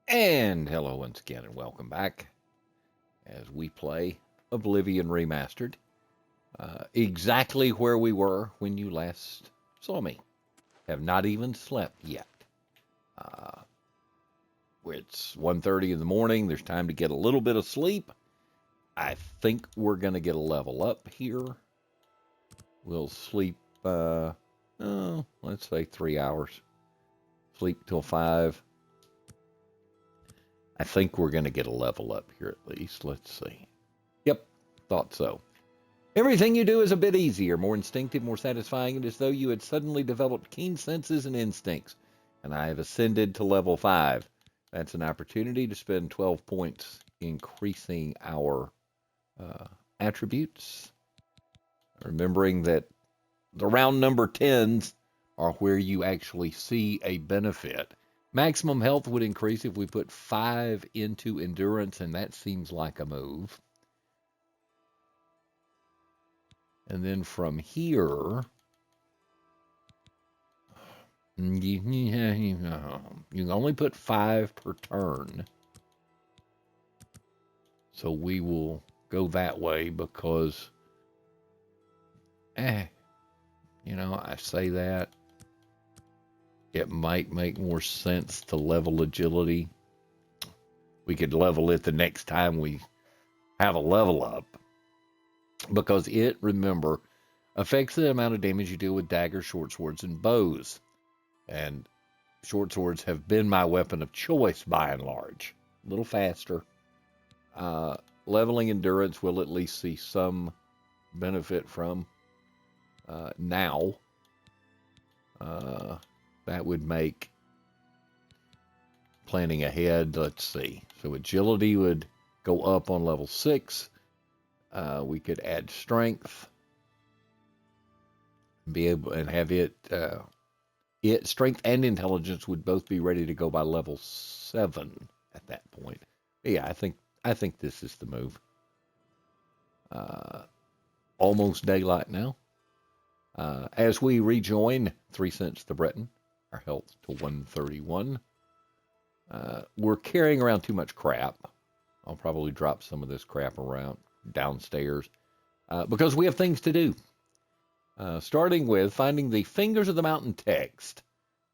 And hello once again, and welcome back as we play Oblivion Remastered. Exactly where we were when you last saw me. Have not even slept yet. Uh, it's 1:30 in the morning. There's time to get a little bit of sleep. I think we're going to get a level up here. We'll sleep, let's say 3 hours. Sleep till 5. I think we're going to get a level up here at least. Let's see. Yep, thought so. Everything you do is a bit easier, more instinctive, more satisfying, and as though you had suddenly developed keen senses and instincts. And I have ascended to level 5. That's an opportunity to spend 12 points increasing our attributes. Remembering that the round number 10s are where you actually see a benefit. Maximum health would increase if we put 5 into endurance, and that seems like a move. And then from here, you can only put 5 per turn. So we will go that way because, I say that. It might make more sense to level agility. We could level it the next time we have a level up. Because it, remember, affects the amount of damage you deal with daggers, short swords, and bows. And short swords have been my weapon of choice by and large. A little faster. Leveling endurance will at least see some benefit from now. That would make planning ahead. Let's see. So agility would go up on level 6. We could add strength. Be able and have it. Strength and intelligence would both be ready to go by level 7 at that point. Yeah, I think this is the move. Almost daylight now. As we rejoin 3 cents to Breton, our health to 131. We're carrying around too much crap. I'll probably drop some of this crap around downstairs because we have things to do. Starting with finding the Fingers of the Mountain text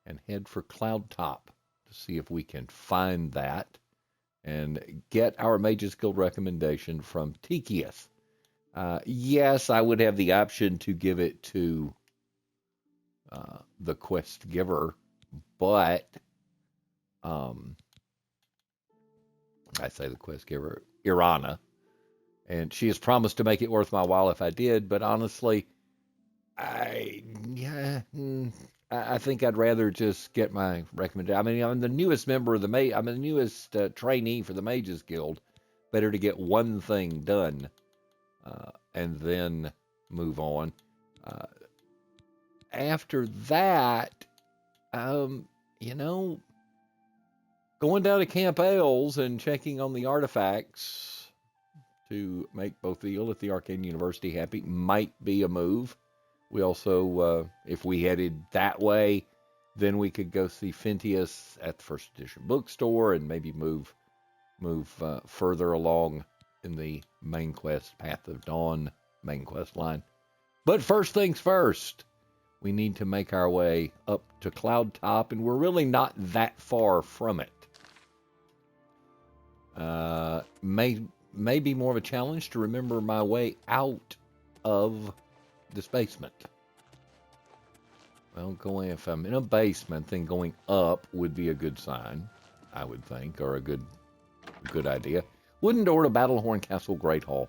and head for Cloud Top to see if we can find that and get our Mages Guild recommendation from Tikius. Yes, I would have the option to give it to the quest giver, but I say the quest giver, Irana, and she has promised to make it worth my while if I did, but honestly, I think I'd rather just get my recommendation. I mean, I'm the newest member of I'm the newest trainee for the Mages Guild. Better to get one thing done and then move on. After that, going down to Camp Ailes and checking on the artifacts to make both the Eel at the Arcane University happy might be a move. We also, if we headed that way, then we could go see Phintius at the first edition bookstore and maybe move further along in the main quest, Path of Dawn main quest line. But first things first, we need to make our way up to Cloud Top, and we're really not that far from it. May be more of a challenge to remember my way out of this basement. Well, if I'm in a basement, then going up would be a good sign, I would think, or a good idea. Wooden door to Battlehorn Castle Great Hall.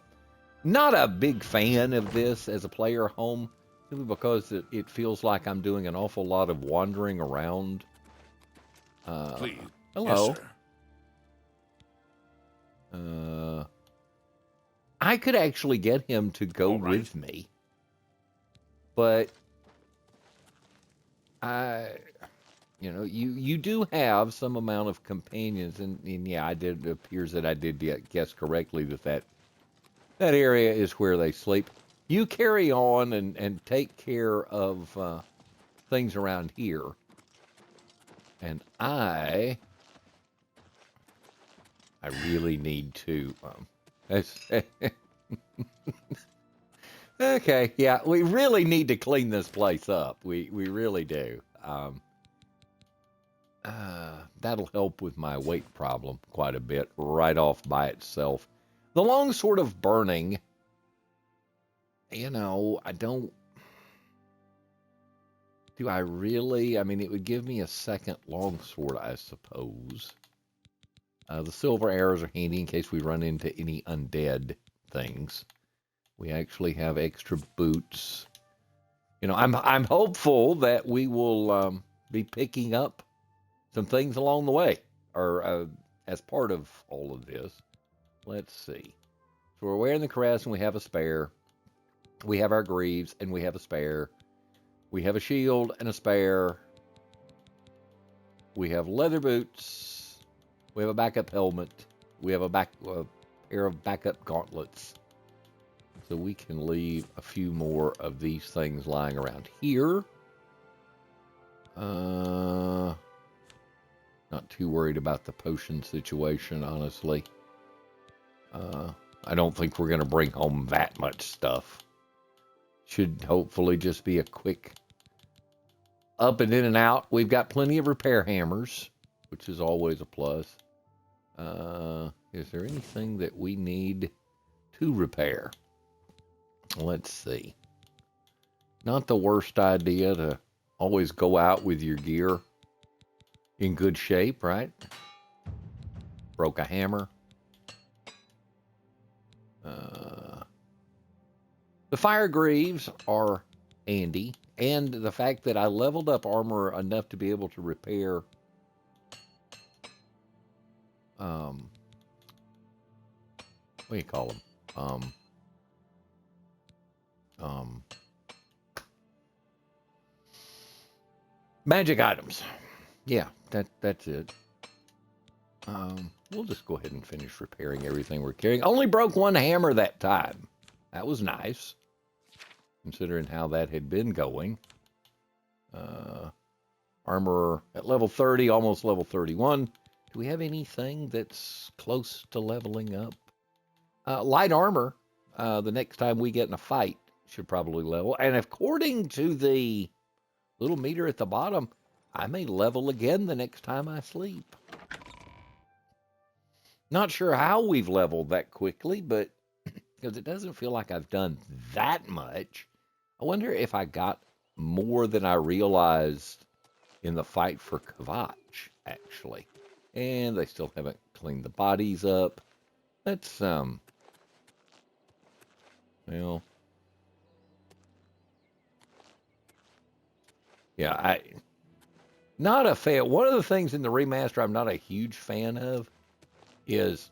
Not a big fan of this as a player home, simply because it feels like I'm doing an awful lot of wandering around. Please. Hello. Yes, sir. I could actually get him to go with me, but you do have some amount of companions, and yeah, it appears that I did guess correctly that area is where they sleep. You carry on and take care of things around here, and I I really need to. Okay, yeah, we really need to clean this place up. We really do. That'll help with my weight problem quite a bit right off by itself. The long sword of burning, I don't. Do I really? I mean, it would give me a second longsword, I suppose. The silver arrows are handy in case we run into any undead things. We actually have extra boots. I'm hopeful that we will be picking up some things along the way, or as part of all of this. Let's see. So we're wearing the crest and we have a spare. We have our greaves and we have a spare. We have a shield and a spare. We have leather boots. We have a backup helmet. We have a pair of backup gauntlets. So we can leave a few more of these things lying around here. Not too worried about the potion situation, honestly. I don't think we're going to bring home that much stuff. Should hopefully just be a quick up and in and out. We've got plenty of repair hammers, which is always a plus. Is there anything that we need to repair? Let's see. Not the worst idea to always go out with your gear in good shape, right? Broke a hammer. The fire greaves are handy, and the fact that I leveled up armor enough to be able to repair what do you call them? Magic items. Yeah, that's it. We'll just go ahead and finish repairing everything we're carrying. Only broke one hammer that time. That was nice, considering how that had been going. Armor at level 30, almost level 31. Do we have anything that's close to leveling up? Light armor, the next time we get in a fight, should probably level. And according to the little meter at the bottom, I may level again the next time I sleep. Not sure how we've leveled that quickly, but because it doesn't feel like I've done that much. I wonder if I got more than I realized in the fight for Kvatch, actually. And they still haven't cleaned the bodies up. Let's, well, yeah, not a fan. One of the things in the remaster I'm not a huge fan of is,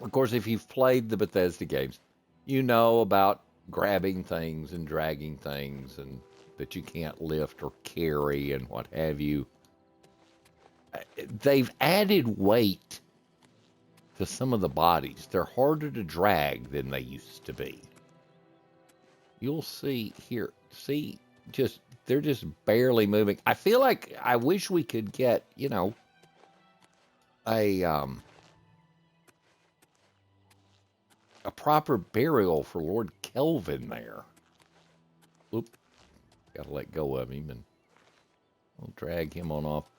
of course, if you've played the Bethesda games, you know about grabbing things and dragging things and that you can't lift or carry and what have you. They've added weight to some of the bodies. They're harder to drag than they used to be. You'll see here. See, they're just barely moving. I feel like I wish we could get, a proper burial for Lord Kelvin there. Oop. Gotta let go of him and we'll drag him on off.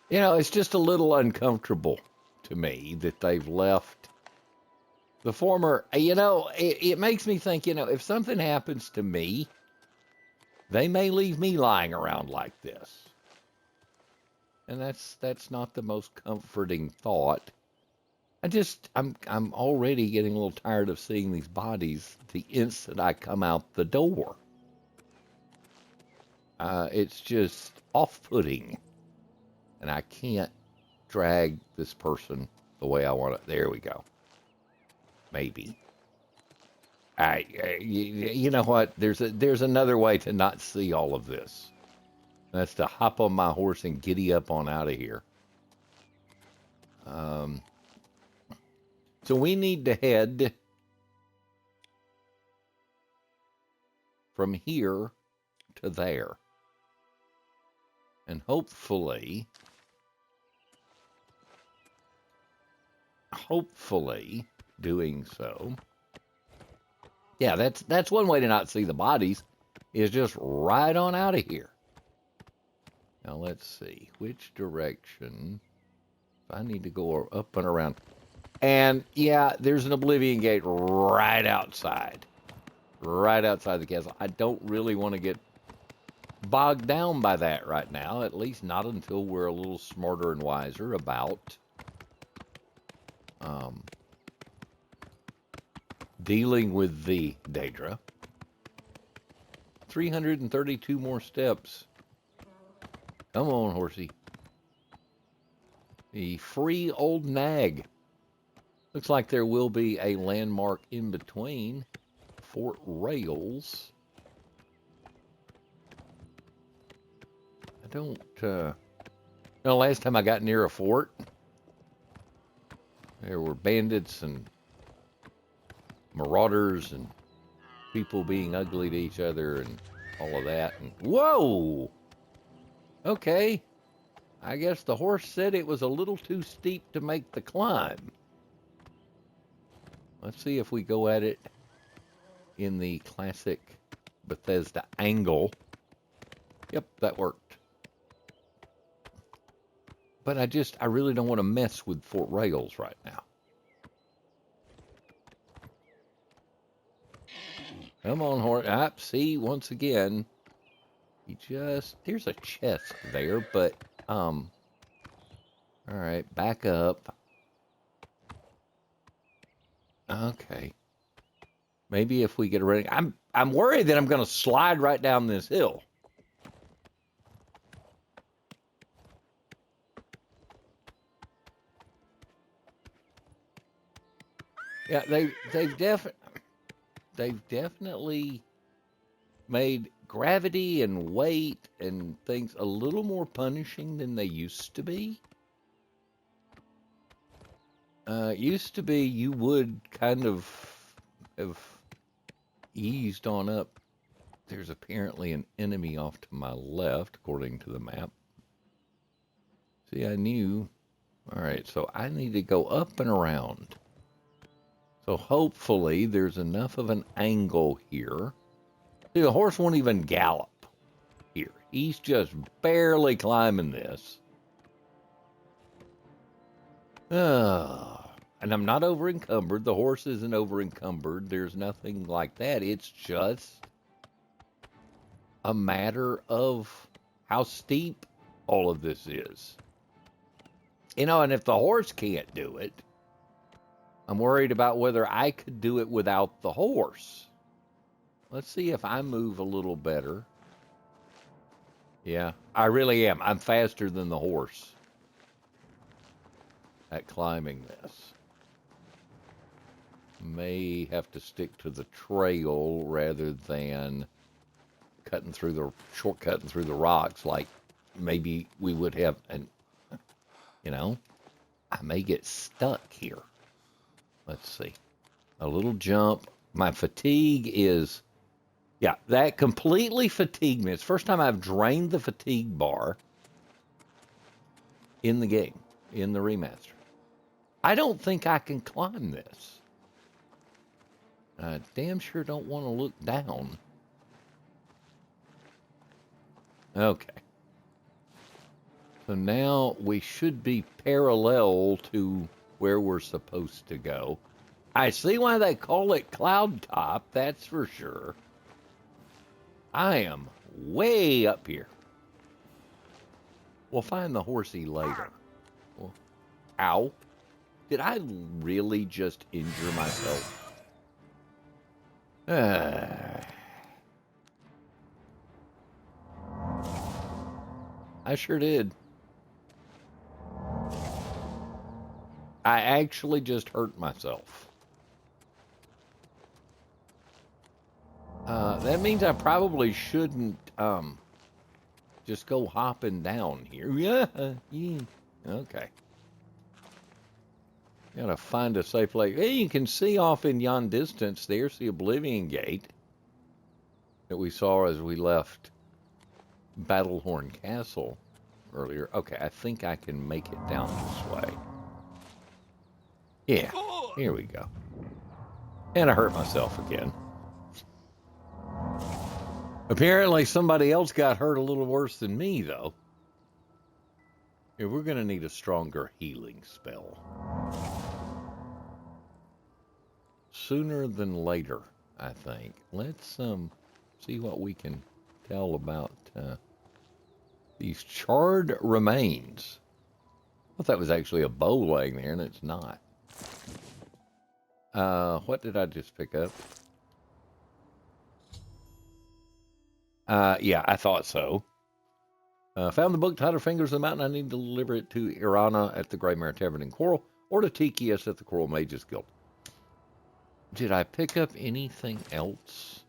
It's just a little uncomfortable to me that they've left the former, it makes me think, if something happens to me, they may leave me lying around like this. And that's not the most comforting thought. I'm already getting a little tired of seeing these bodies the instant I come out the door. It's just off-putting. And I can't drag this person the way I want it. There we go. Maybe. You know what? There's another way to not see all of this. That's to hop on my horse and giddy up on out of here. So we need to head from here to there. And hopefully hopefully doing so. Yeah, that's one way to not see the bodies, is just right on out of here. Now let's see which direction. I need to go up and around. And yeah, there's an Oblivion gate right outside the castle. I don't really want to get bogged down by that right now, at least not until we're a little smarter and wiser about dealing with the Daedra. 332 more steps. Come on, horsey. The free old nag. Looks like there will be a landmark in between. Fort Rails. I don't, last time I got near a fort, there were bandits and marauders and people being ugly to each other and all of that. And whoa! Okay. I guess the horse said it was a little too steep to make the climb. Let's see if we go at it in the classic Bethesda angle. Yep, that worked. But I really don't want to mess with Fort Rails right now. Come on, horse. See, once again, there's a chest there, but, all right, back up. Okay. Maybe if we get a running, I'm worried that I'm going to slide right down this hill. Yeah, they've definitely made gravity and weight and things a little more punishing than they used to be. Used to be you would kind of have eased on up. There's apparently an enemy off to my left, according to the map. See, I knew. All right, so I need to go up and around. So hopefully there's enough of an angle here. See, the horse won't even gallop here. He's just barely climbing this. And I'm not over encumbered. The horse isn't over encumbered. There's nothing like that. It's just a matter of how steep all of this is. And if the horse can't do it, I'm worried about whether I could do it without the horse. Let's see if I move a little better. Yeah, I really am. I'm faster than the horse at climbing this. May have to stick to the trail rather than shortcutting through the rocks like maybe we would have. And, I may get stuck here. Let's see. A little jump. My fatigue is, that completely fatigued me. It's the first time I've drained the fatigue bar in the game, in the remaster. I don't think I can climb this. I damn sure don't want to look down. Okay. So now we should be parallel to where we're supposed to go. I see why they call it Cloud Top, that's for sure. I am way up here. We'll find the horsey later. Well, ow. Did I really just injure myself? I sure did. I actually just hurt myself. That means I probably shouldn't just go hopping down here. Yeah. Okay. Gotta find a safe place. Hey, you can see off in yon distance, there's the Oblivion Gate that we saw as we left Battlehorn Castle earlier. Okay, I think I can make it down this way. Yeah, here we go. And I hurt myself again. Apparently somebody else got hurt a little worse than me, though. Yeah, we're going to need a stronger healing spell. Sooner than later, I think. Let's see what we can tell about these charred remains. I thought that was actually a bow laying there, and it's not. What did I just pick up? Yeah, I thought so. Found the book titled Fingers of the Mountain. I need to deliver it to Irana at the Grey Mare Tavern in Coral, or to Tikius at the Coral Mages Guild. Did I pick up anything else?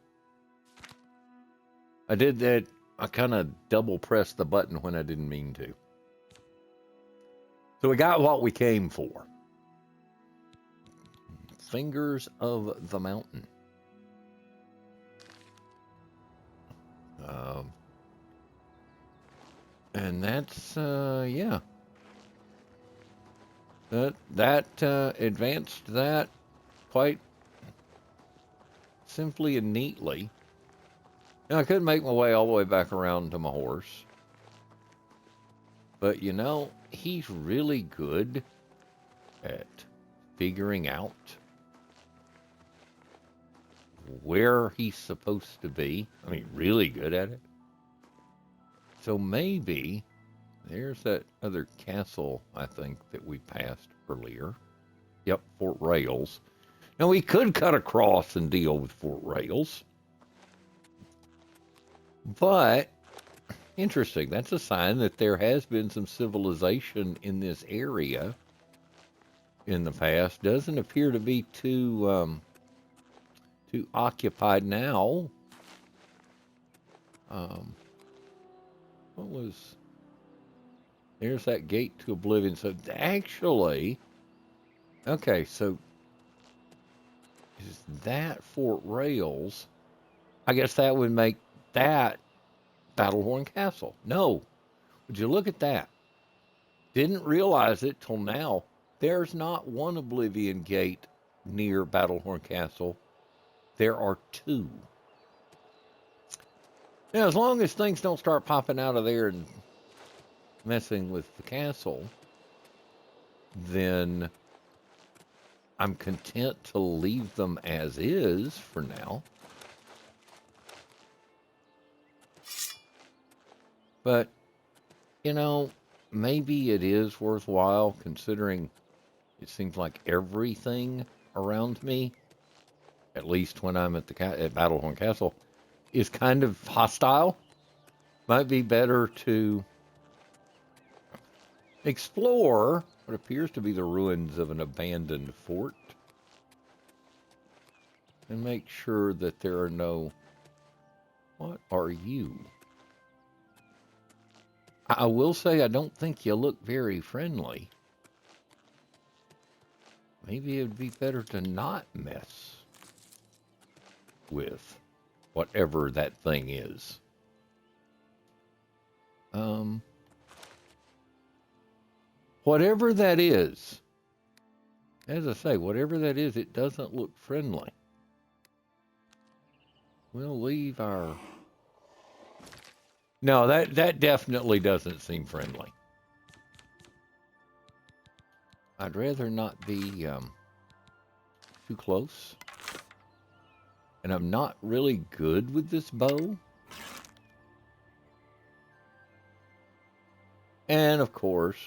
I did that. I kind of double pressed the button when I didn't mean to. So we got what we came for. Fingers of the Mountain. And that's, yeah. That advanced that quite simply and neatly. Now, I couldn't make my way all the way back around to my horse. But, you know, he's really good at figuring out where he's supposed to be. I mean, really good at it. So maybe there's that other castle, I think, that we passed earlier. Yep, Fort Rails. Now, we could cut across and deal with Fort Rails. But, interesting, that's a sign that there has been some civilization in this area in the past. Doesn't appear to be too occupied now. What was... There's that gate to Oblivion. So, actually... Okay, so... Is that Fort Rails? I guess that would make that Battlehorn Castle. No. Would you look at that? Didn't realize it till now. There's not one Oblivion gate near Battlehorn Castle. There are two. Now, as long as things don't start popping out of there and messing with the castle, then I'm content to leave them as is for now. But, you know, maybe it is worthwhile considering it seems like everything around me, at least when I'm at Battlehorn Castle, is kind of hostile. Might be better to explore what appears to be the ruins of an abandoned fort and make sure that there are no... What are you? I will say I don't think you look very friendly. Maybe it would be better to not mess with whatever that thing is. Whatever that is, as I say, whatever that is, it doesn't look friendly. We'll leave our... No, that definitely doesn't seem friendly. I'd rather not be too close. And I'm not really good with this bow. And, of course,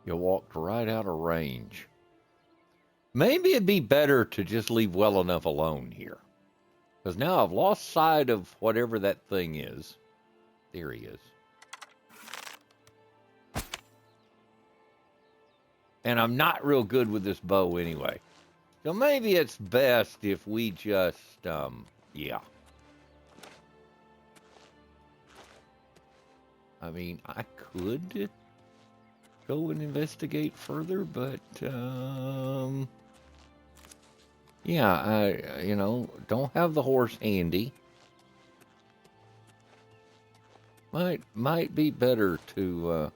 you walked right out of range. Maybe it'd be better to just leave well enough alone here. Because now I've lost sight of whatever that thing is. There he is. And I'm not real good with this bow anyway. So maybe it's best if we just, yeah. I mean, I could go and investigate further, but, yeah, I, you know, don't have the horse handy. Might be better to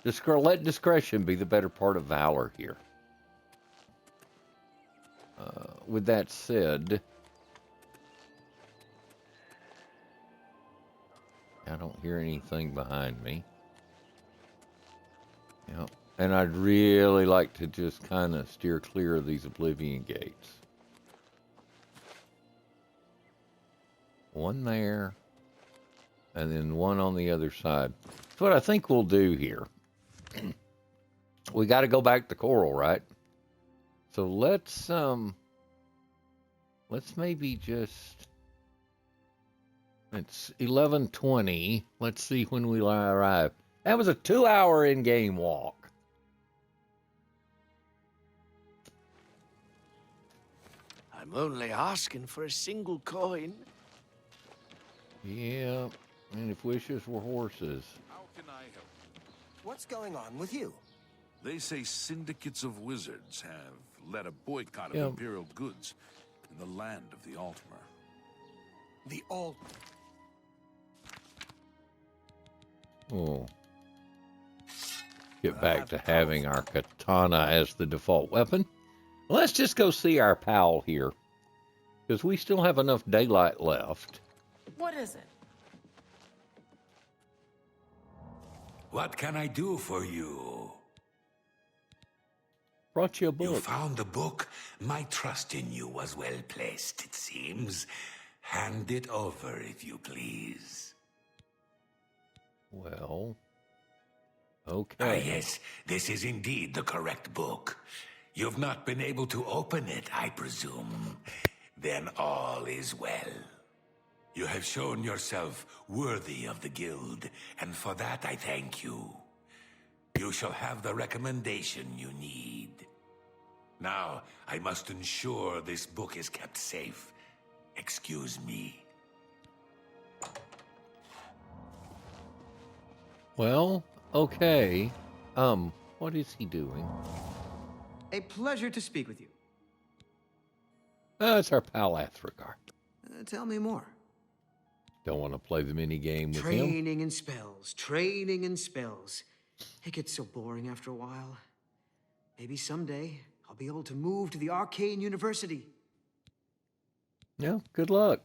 Let discretion be the better part of valor here. With that said, I don't hear anything behind me. Yep. And I'd really like to just kind of steer clear of these Oblivion gates. One there, and then one on the other side. That's what I think we'll do here. We got to go back to Coral, right? So let's maybe just, it's 11:20. Let's see when we arrive. That was a 2-hour in-game walk. I'm only asking for a single coin. Yeah, and if wishes were horses. How can I help? What's going on with you? They say syndicates of wizards have led a boycott of Yeah. imperial goods in the land of the Altimer. The alt. Oh. Get back to having our katana as the default weapon. Let's just go see our pal here. Because we still have enough daylight left. What is it? What can I do for you? Brought you a You book. found the book? My trust in you was well placed, it seems. Hand it over, if you please. Well, Ah, okay. yes, this is indeed the correct book. You've not been able to open it, I presume. Then all is well. You have shown yourself worthy of the guild, and for that I thank you. You shall have the recommendation you need. Now, I must ensure this book is kept safe. Excuse me. Well, okay. What is he doing? A pleasure to speak with you. It's our pal Athragar. Tell me more. Don't want to play the mini game with him. Training and spells, training and spells. It gets so boring after a while. Maybe someday I'll be able to move to the Arcane University. Yeah, good luck.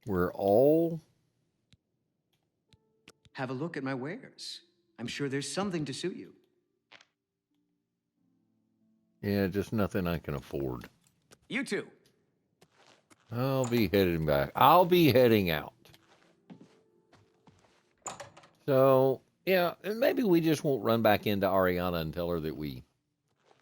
We're all... Have a look at my wares. I'm sure there's something to suit you. Yeah, just nothing I can afford. You too. I'll be heading back. I'll be heading out. So, yeah, and maybe we just won't run back into Ariana and tell her that we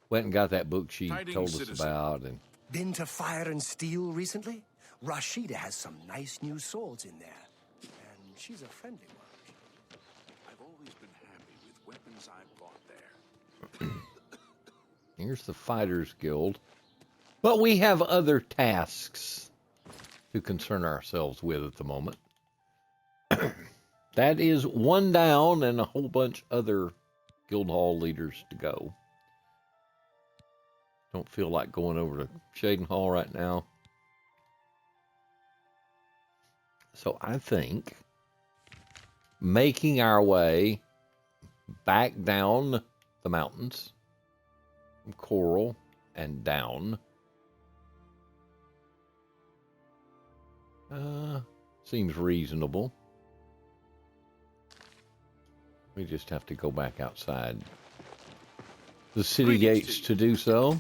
went and got that book she Tidings, told us citizen. about. And Been to Fire and Steel recently? Rashida has some nice new swords in there. And she's a friendly one. I've always been happy with weapons I've bought there. here's the Fighters Guild. But we have other tasks to concern ourselves with at the moment. That is one down and a whole bunch other guild hall leaders to go. Don't feel like going over to Shaden Hall right now. So I think making our way back down the mountains from Coral and down seems reasonable. We just have to go back outside the city gates to do so.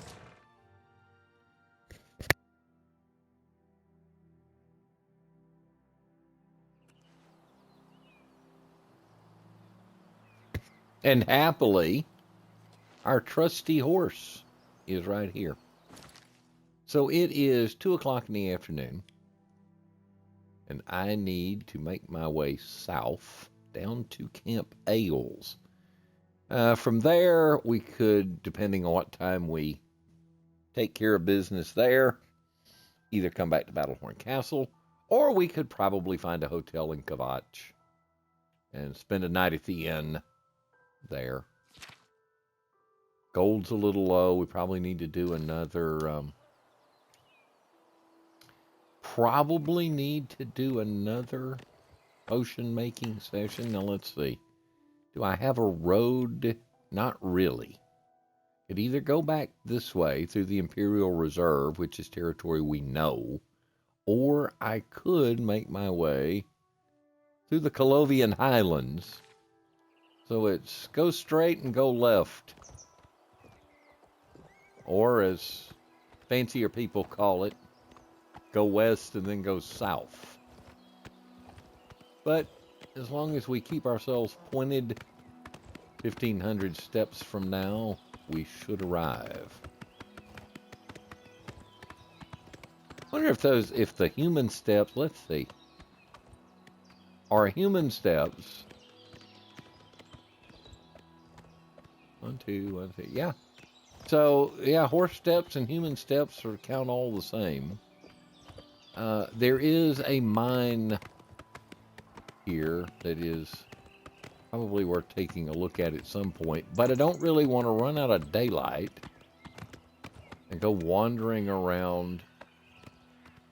And happily, our trusty horse is right here. So it is 2 o'clock in the afternoon. And I need to make my way south down to Camp Ailes. From there, we could, depending on what time we take care of business there, either come back to Battlehorn Castle, or we could probably find a hotel in Kvatch and spend a night at the inn there. Gold's a little low. We probably need to do another... probably need to do another potion making session. Now let's see. Do I have a road? Not really. Could either go back this way through the Imperial Reserve, which is territory we know, or I could make my way through the Colovian Highlands. So it's go straight and go left. Or as fancier people call it, go west and then go south. But as long as we keep ourselves pointed 1,500 steps from now, we should arrive. Wonder if the human steps, let's see. Are human steps 1, 2, 1, 2, yeah. So, yeah, horse steps and human steps are count all the same. There is a mine here that is probably worth taking a look at some point, but I don't really want to run out of daylight and go wandering around.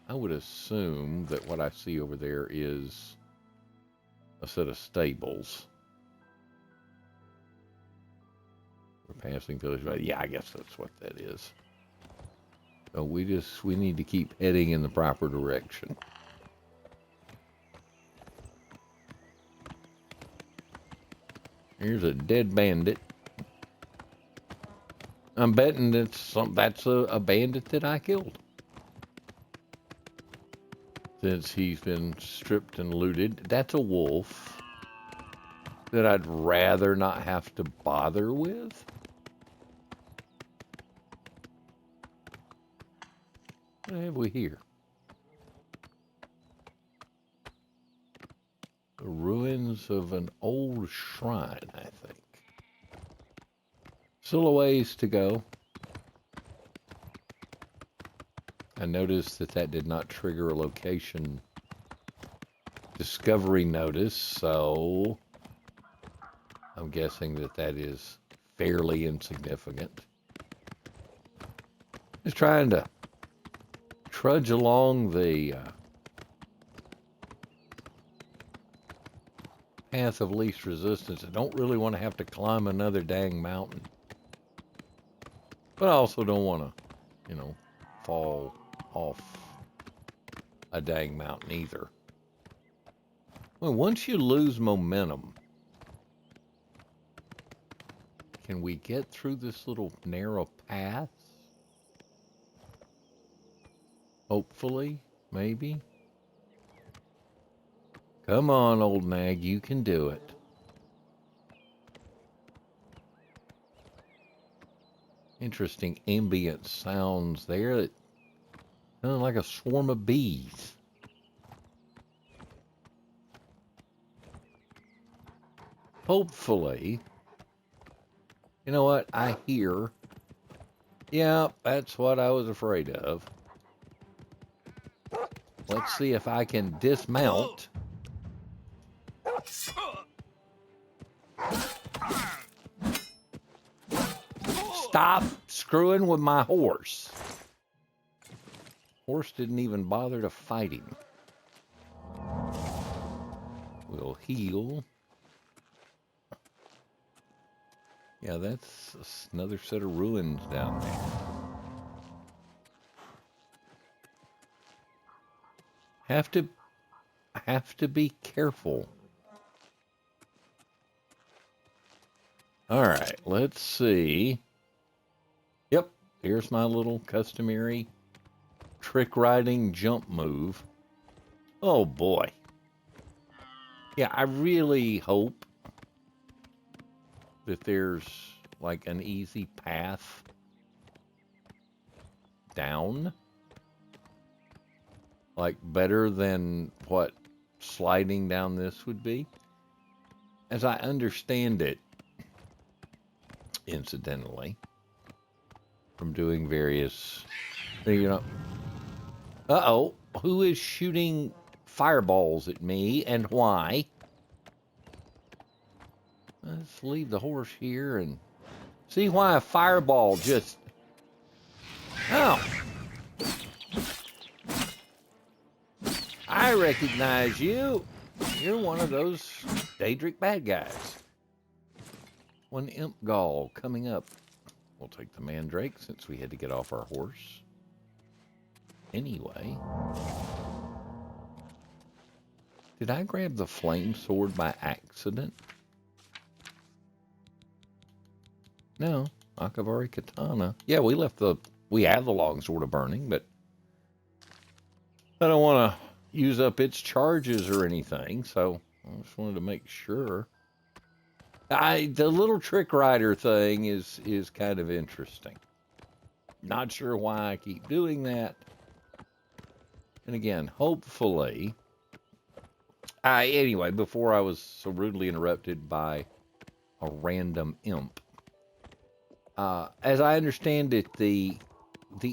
I would assume that what I see over there is a set of stables. We're passing village. Yeah, I guess that's what that is. So we need to keep heading in the proper direction. Here's a dead bandit. I'm betting that's a bandit that I killed. Since he's been stripped and looted. That's a wolf that I'd rather not have to bother with. What have we here? The ruins of an old shrine, I think. Still a ways to go. I noticed that did not trigger a location discovery notice, so I'm guessing that is fairly insignificant. Just trying to trudge along the path of least resistance. I don't really want to have to climb another dang mountain. But I also don't want to, fall off a dang mountain either. Well, once you lose momentum, can we get through this little narrow path? Hopefully, maybe. Come on, old nag, you can do it. Interesting ambient sounds there. That sound like a swarm of bees. Hopefully, you know what I hear? Yeah, that's what I was afraid of. Let's see if I can dismount. Stop screwing with my horse. Horse didn't even bother to fight him. We'll heal. Yeah, that's another set of ruins down there. Have to be careful. All right, let's see. Yep, here's my little customary trick riding jump move. Oh boy. Yeah, I really hope that there's like an easy path down. Like better than what sliding down this would be. As I understand it, incidentally, from doing various, uh-oh, who is shooting fireballs at me and why? Let's leave the horse here and see why a fireball just, oh. I recognize you. You're one of those Daedric bad guys. One imp gall coming up. We'll take the mandrake since we had to get off our horse. Anyway. Did I grab the flame sword by accident? No. Akavari katana. Yeah, we have the long sword of burning, but I don't want to use up its charges or anything, so I just wanted to make sure. The little trick rider thing is kind of interesting. Not sure why I keep doing that. And again, hopefully... anyway, before I was so rudely interrupted by a random imp. As I understand it, the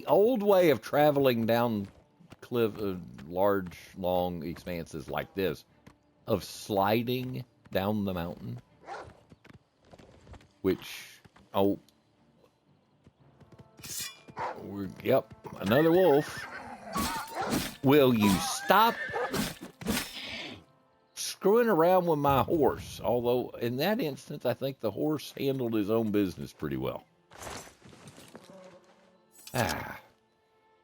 old way of traveling down large, long expanses like this, of sliding down the mountain, which, yep, another wolf. Will you stop screwing around with my horse? Although, in that instance, I think the horse handled his own business pretty well.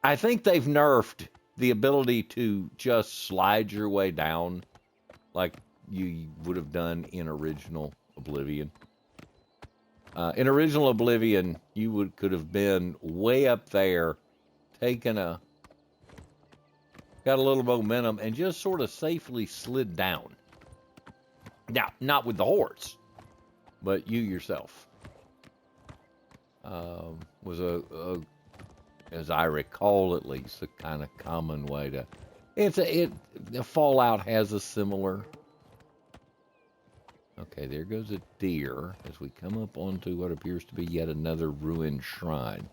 I think they've nerfed the ability to just slide your way down like you would have done in original Oblivion. In original Oblivion, you could have been way up there, got a little momentum, and just sort of safely slid down. Now, not with the horse, but you yourself. Was as I recall at least, a kind of common way to... The Fallout has a similar... Okay, there goes a deer as we come up onto what appears to be yet another ruined shrine.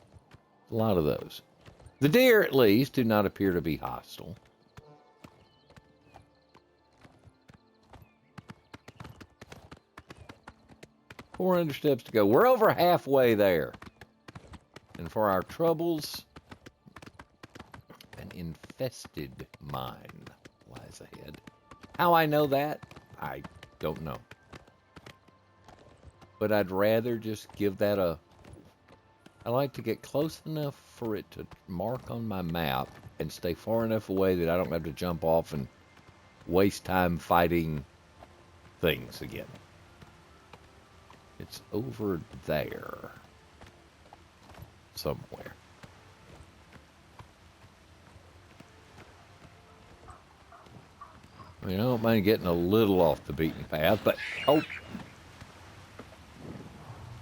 A lot of those. The deer, at least, do not appear to be hostile. $400 steps to go. We're over halfway there. And for our troubles, an infested mine lies ahead. How I know that, I don't know. But I'd rather just give that I like to get close enough for it to mark on my map and stay far enough away that I don't have to jump off and waste time fighting things again. It's over there somewhere. I don't mind getting a little off the beaten path, but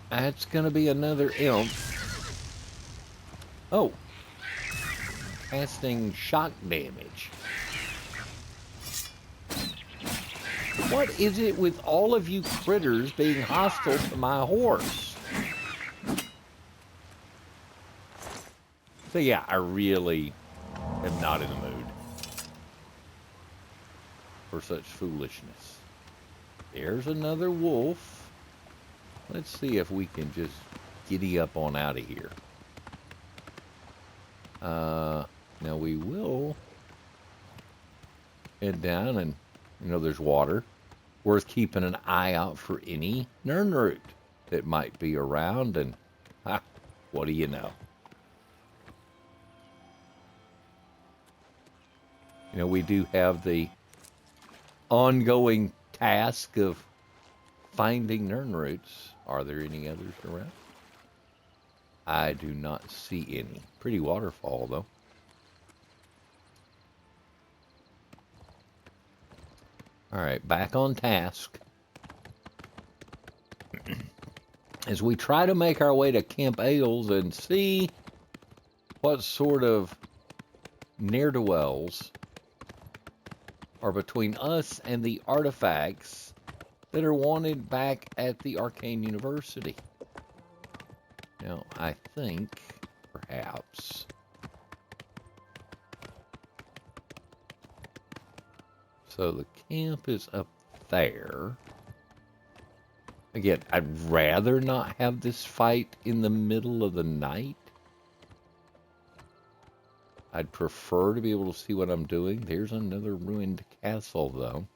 that's going to be another imp. Oh, casting shock damage. What is it with all of you critters being hostile to my horse? So yeah, I really am not in the mood for such foolishness. There's another wolf. Let's see if we can just giddy up on out of here. Now we will head down and, there's water. Worth keeping an eye out for any Nirnroot that might be around, and what do you know? We do have the ongoing task of finding Nirnroots. Are there any others around? I do not see any. Pretty waterfall, though. All right, back on task. As we try to make our way to Camp Ailes and see what sort of ne'er-do-wells are between us and the artifacts that are wanted back at the Arcane University. Now, I think, perhaps... So the camp is up there. Again, I'd rather not have this fight in the middle of the night. I'd prefer to be able to see what I'm doing. There's another ruined castle, though.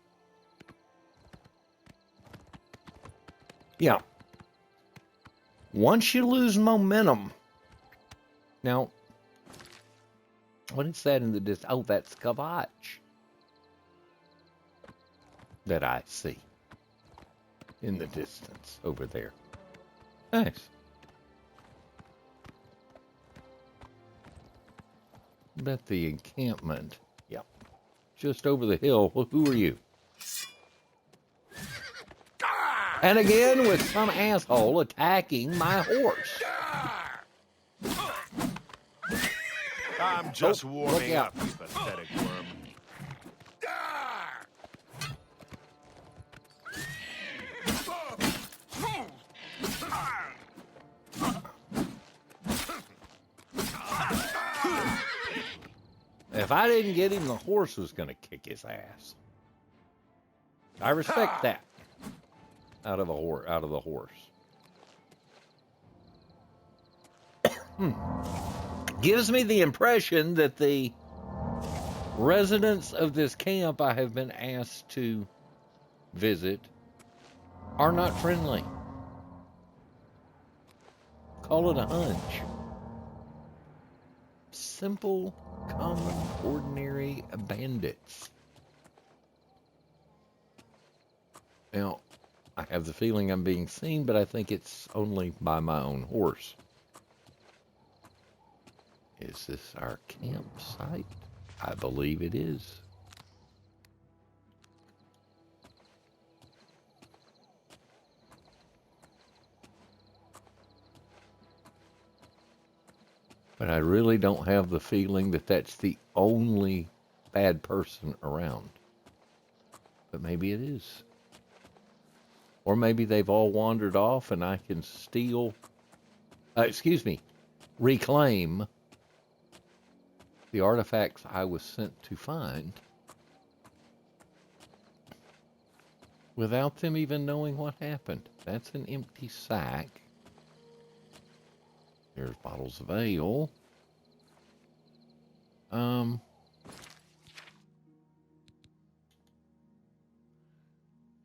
Yeah. Once you lose momentum, now, what is that in the distance? Oh, that's Kavach that I see in the distance over there. Nice. Bet the encampment. Yep. Just over the hill. Well, who are you? And again with some asshole attacking my horse. I'm just look warming out. up, you pathetic worm. If I didn't get him, the horse was going to kick his ass. I respect that out of the horse. Gives me the impression that the residents of this camp I have been asked to visit are not friendly. Call it a hunch. Simple, common, ordinary bandits. Now, I have the feeling I'm being seen, but I think it's only by my own horse. Is this our campsite? I believe it is. But I really don't have the feeling that that's the only bad person around. But maybe it is. Or maybe they've all wandered off and I can reclaim the artifacts I was sent to find without them even knowing what happened. That's an empty sack. There's bottles of ale.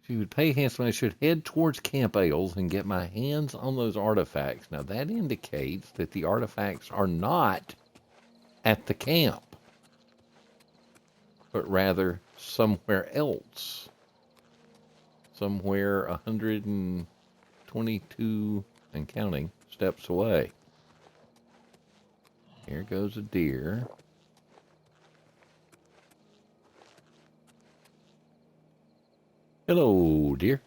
If you would pay handsomely, I should head towards Camp Ales and get my hands on those artifacts. Now that indicates that the artifacts are not at the camp, but rather somewhere else. Somewhere 122 and counting steps away. Here goes a deer. Hello, dear.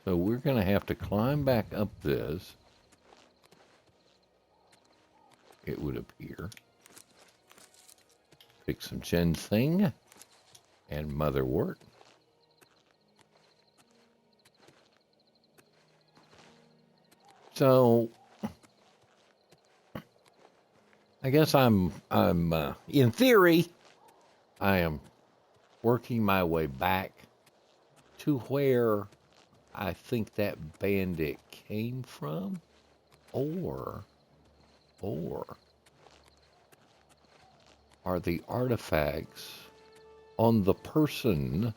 So we're going to have to climb back up this, it would appear. Pick some ginseng and motherwort. So I guess I'm in theory, I am working my way back to where I think that bandit came from, or are the artifacts on the person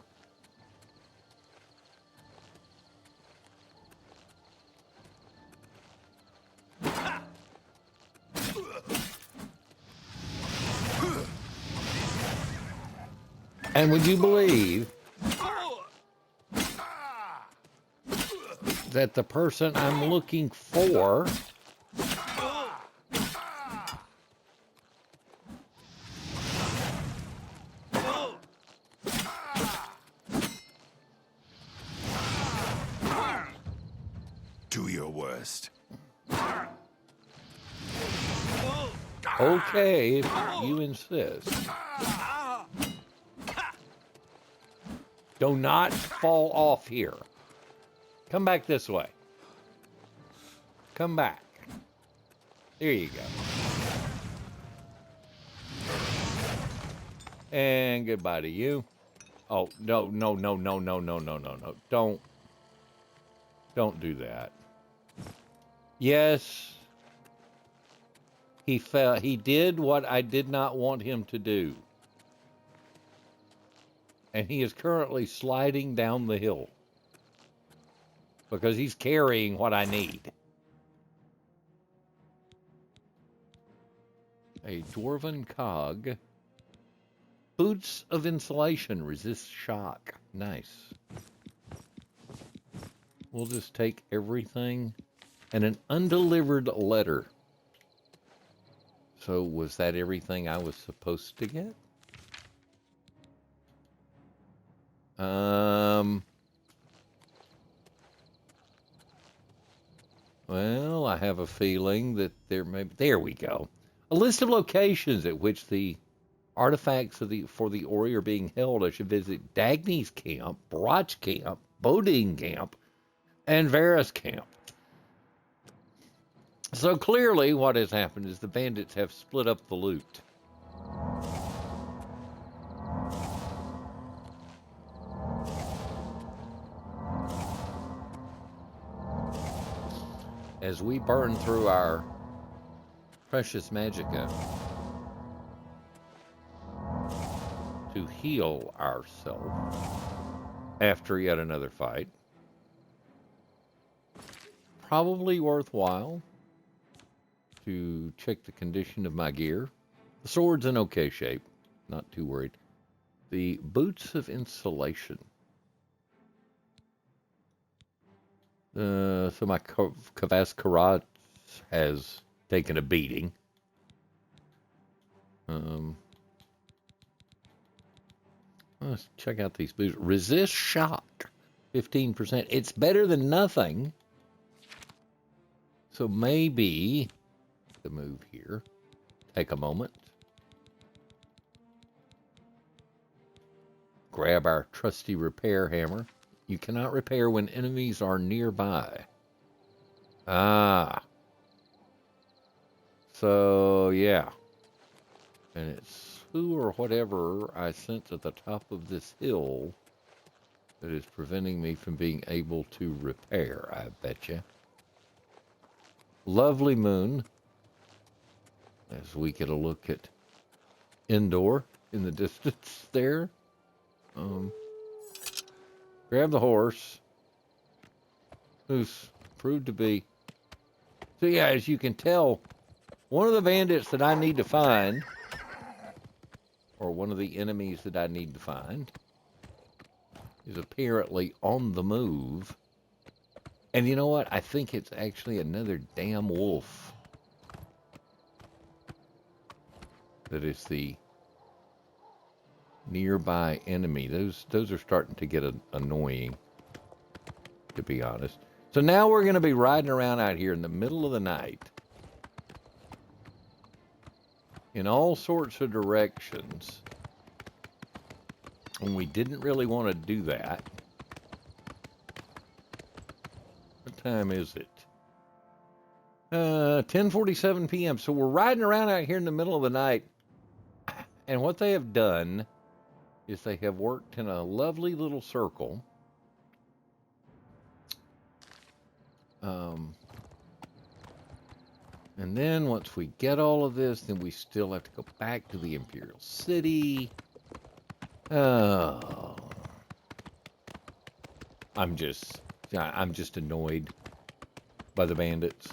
and would you believe that the person I'm looking for Do your worst. okay, if you insist. Do not fall off here. Come back this way. Come back. There you go. And goodbye to you. Oh, no. Don't do that. Yes. He fell. He did what I did not want him to do. And he is currently sliding down the hill. because he's carrying what I need. A dwarven cog. Boots of insulation resist shock. Nice. We'll just take everything. And an undelivered letter. So was that everything I was supposed to get? Well, I have a feeling that there we go. A list of locations at which the artifacts for the Ori are being held. I should visit Dagny's camp, Broch camp, Bodine camp, and Varus camp. So clearly what has happened is the bandits have split up the loot. As we burn through our precious magicka to heal ourselves after yet another fight. Probably worthwhile to check the condition of my gear. The sword's in okay shape, not too worried. The boots of insulation. So my Kavas Karat has taken a beating. Let's check out these boots. Resist shock, 15%. It's better than nothing. So maybe the move here. Take a moment. Grab our trusty repair hammer. You cannot repair when enemies are nearby. Ah. So, yeah. And it's who or whatever I sent at the top of this hill that is preventing me from being able to repair, I betcha. Lovely moon. As we get a look at Endor in the distance there. Grab the horse, who's proved to be... So yeah, as you can tell, one of the bandits that I need to find, or one of the enemies that I need to find, is apparently on the move. And you know what? I think it's actually another damn wolf that is the nearby enemy. Those are starting to get annoying, to be honest. So now we're going to be riding around out here in the middle of the night in all sorts of directions when we didn't really want to do that. What time is it? 10:47 p.m. So we're riding around out here in the middle of the night, and what they have done is they have worked in a lovely little circle. And then once we get all of this, then we still have to go back to the Imperial City. Oh. I'm just annoyed by the bandits.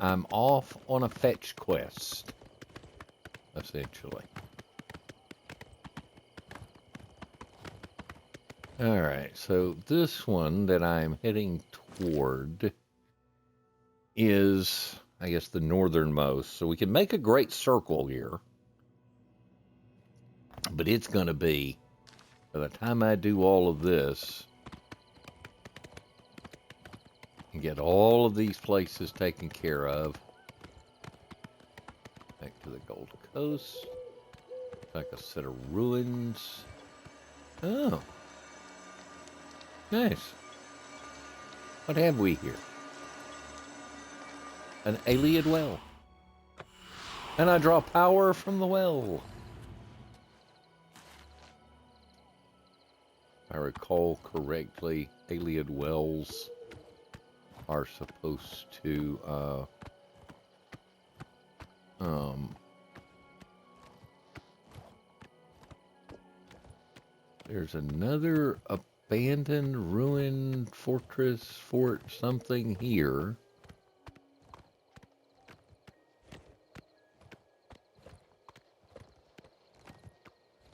I'm off on a fetch quest, essentially. All right, so this one that I'm heading toward is, I guess, the northernmost. So we can make a great circle here. But it's going to be, by the time I do all of this, and get all of these places taken care of. Back to the Gold Coast. Like a set of ruins. Oh. Nice. What have we here? An Ayleid well. And I draw power from the well. If I recall correctly, Ayleid wells are supposed to There's another abandoned, ruined fortress, fort, something here.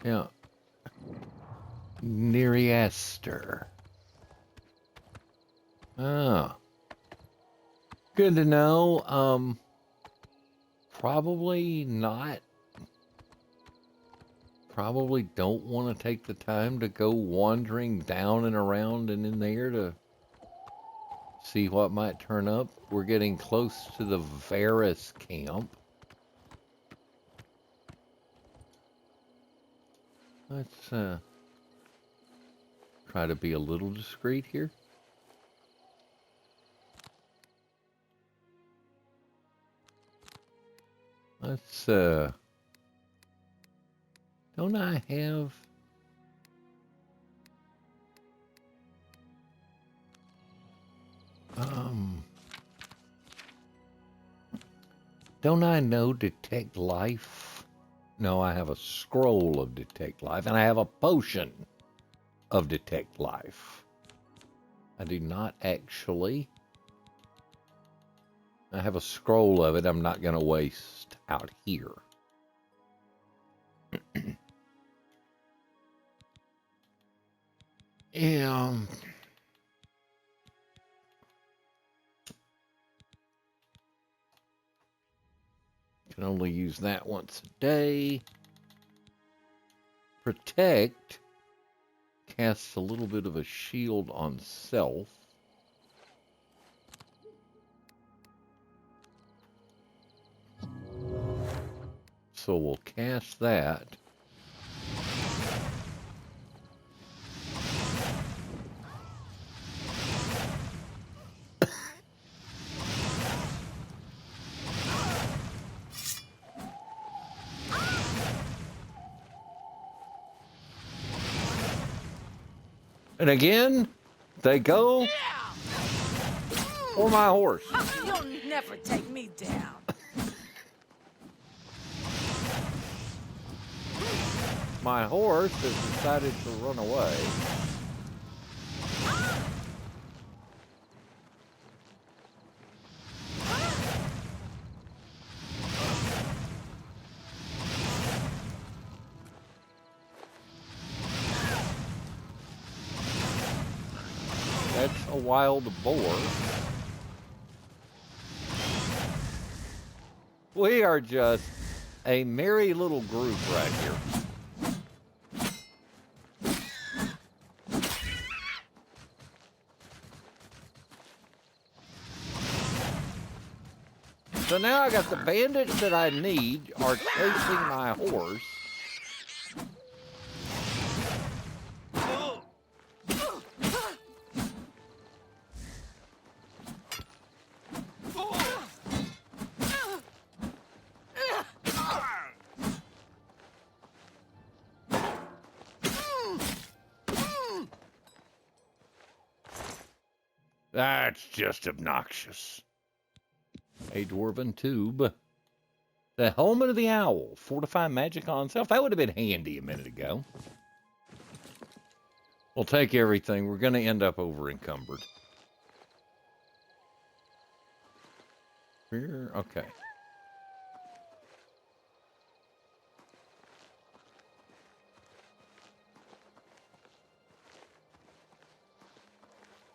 Yeah. Nereaster. Ah. Good to know. Probably not. Probably don't want to take the time to go wandering down and around and in there to see what might turn up. We're getting close to the Varus camp. Let's try to be a little discreet here. Let's don't I have don't I know detect life? No, I have a scroll of detect life and I have a potion of detect life. I do not actually. I have a scroll of it I'm not going to waste out here. Yeah. Can only use that once a day. Protect casts a little bit of a shield on self. So we'll cast that. And again, they go for my horse. You'll never take me down. My horse has decided to run away. That's a wild boar. We are just a merry little group right here. So now I got the bandits that I need are chasing my horse. That's just obnoxious. A dwarven tube. The helmet of the owl. Fortify magic on self. That would have been handy a minute ago. We'll take everything. We're going to end up over encumbered. Here, okay.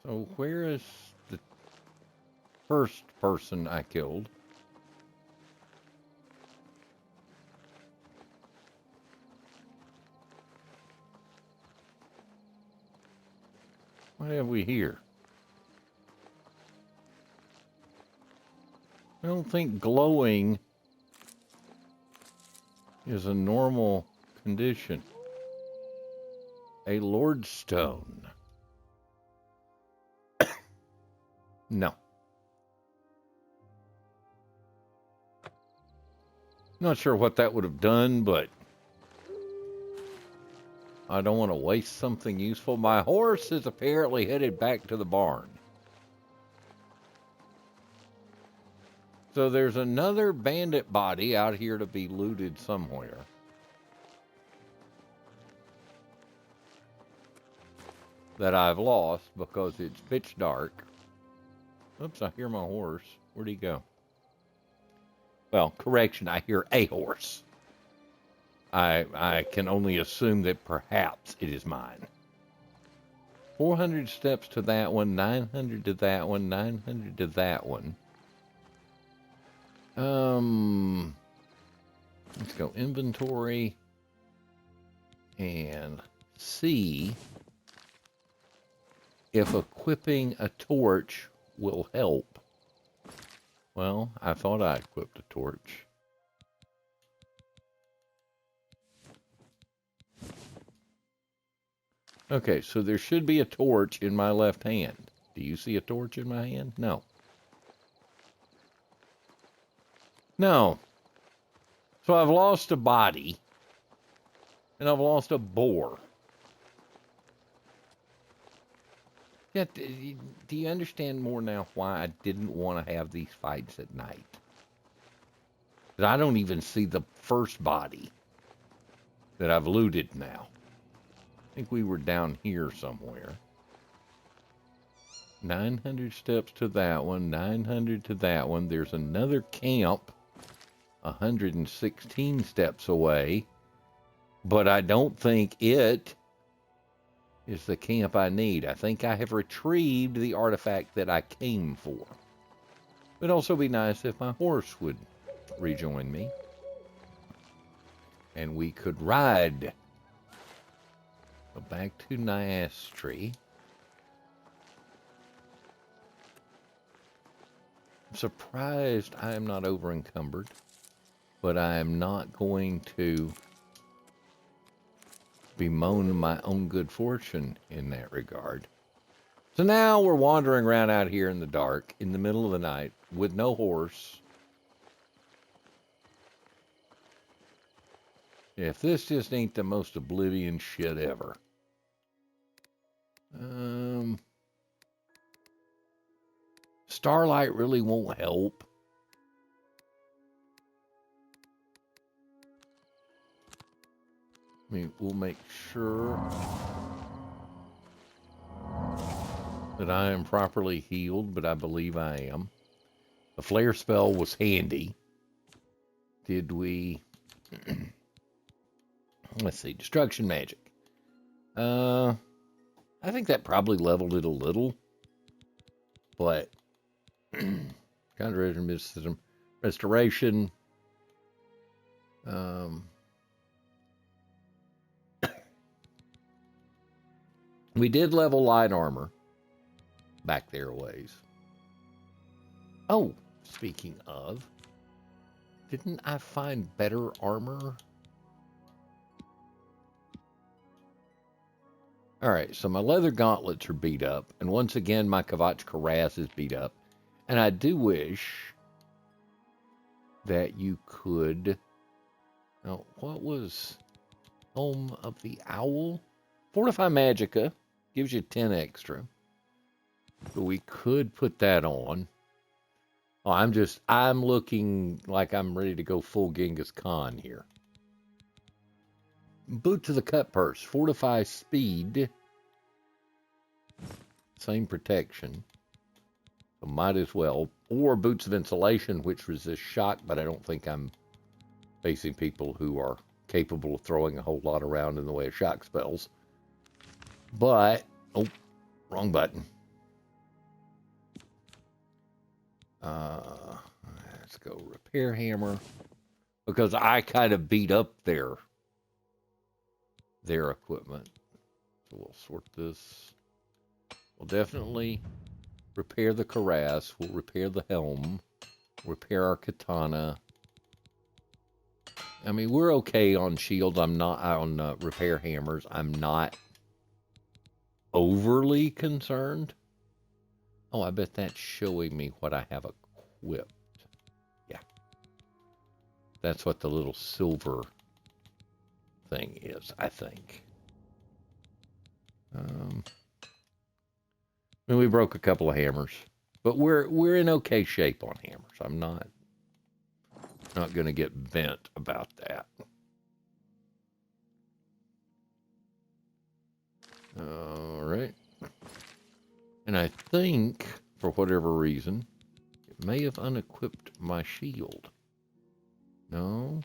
So where is the first person I killed? What have we here? I don't think glowing is a normal condition. A lordstone. No. Not sure what that would have done, but I don't want to waste something useful. My horse is apparently headed back to the barn. So there's another bandit body out here to be looted somewhere. that I've lost because it's pitch dark. Oops, I hear my horse. Where'd he go? Well, correction, I hear a horse. I can only assume that perhaps it is mine. 400 steps to that one, 900 to that one, 900 to that one. Let's go inventory and see if equipping a torch will help. Well, I thought I equipped a torch. Okay, so there should be a torch in my left hand. Do you see a torch in my hand? No. No. So I've lost a body, and I've lost a boar. Yeah, do you understand more now why I didn't want to have these fights at night? 'Cause I don't even see the first body that I've looted now. I think we were down here somewhere. 900 steps to that one, 900 to that one. There's another camp 116 steps away, but I don't think it is the camp I need. I think I have retrieved the artifact that I came for. It'd also be nice if my horse would rejoin me, and we could ride. Go back to Nyastri. I'm surprised I am not over encumbered, but I am not going to bemoan my own good fortune in that regard. So now we're wandering around out here in the dark, in the middle of the night, with no horse. If this just ain't the most Oblivion shit ever. Starlight really won't help. I mean, we'll make sure that I am properly healed, but I believe I am. The flare spell was handy. Did we... Let's see, destruction magic. I think that probably leveled it a little, but conjuration mysticism, restoration. We did level light armor back there a ways. Oh, speaking of, didn't I find better armor? All right, so my leather gauntlets are beat up, and once again, my Kavach Karaz is beat up. And I do wish that you could... Now, what was Home of the Owl? Fortify Magica gives you 10 extra. So we could put that on. Oh, I'm looking like I'm ready to go full Genghis Khan here. Boots of the Cut Purse, fortify speed, same protection, so might as well. Or Boots of Insulation, which resist shock, but I don't think I'm facing people who are capable of throwing a whole lot around in the way of shock spells. But, oh, wrong button. Let's go Repair Hammer, because I kind of beat up their equipment. So we'll sort this. We'll definitely repair the cuirass. We'll repair the helm. Repair our katana. I mean, we're okay on shields. I'm not on repair hammers. I'm not overly concerned. Oh, I bet that's showing me what I have equipped. Yeah. That's what the little silver thing is, I think. And we broke a couple of hammers, but we're in okay shape on hammers. I'm not going to get bent about that. All right, I think, for whatever reason, it may have unequipped my shield. No?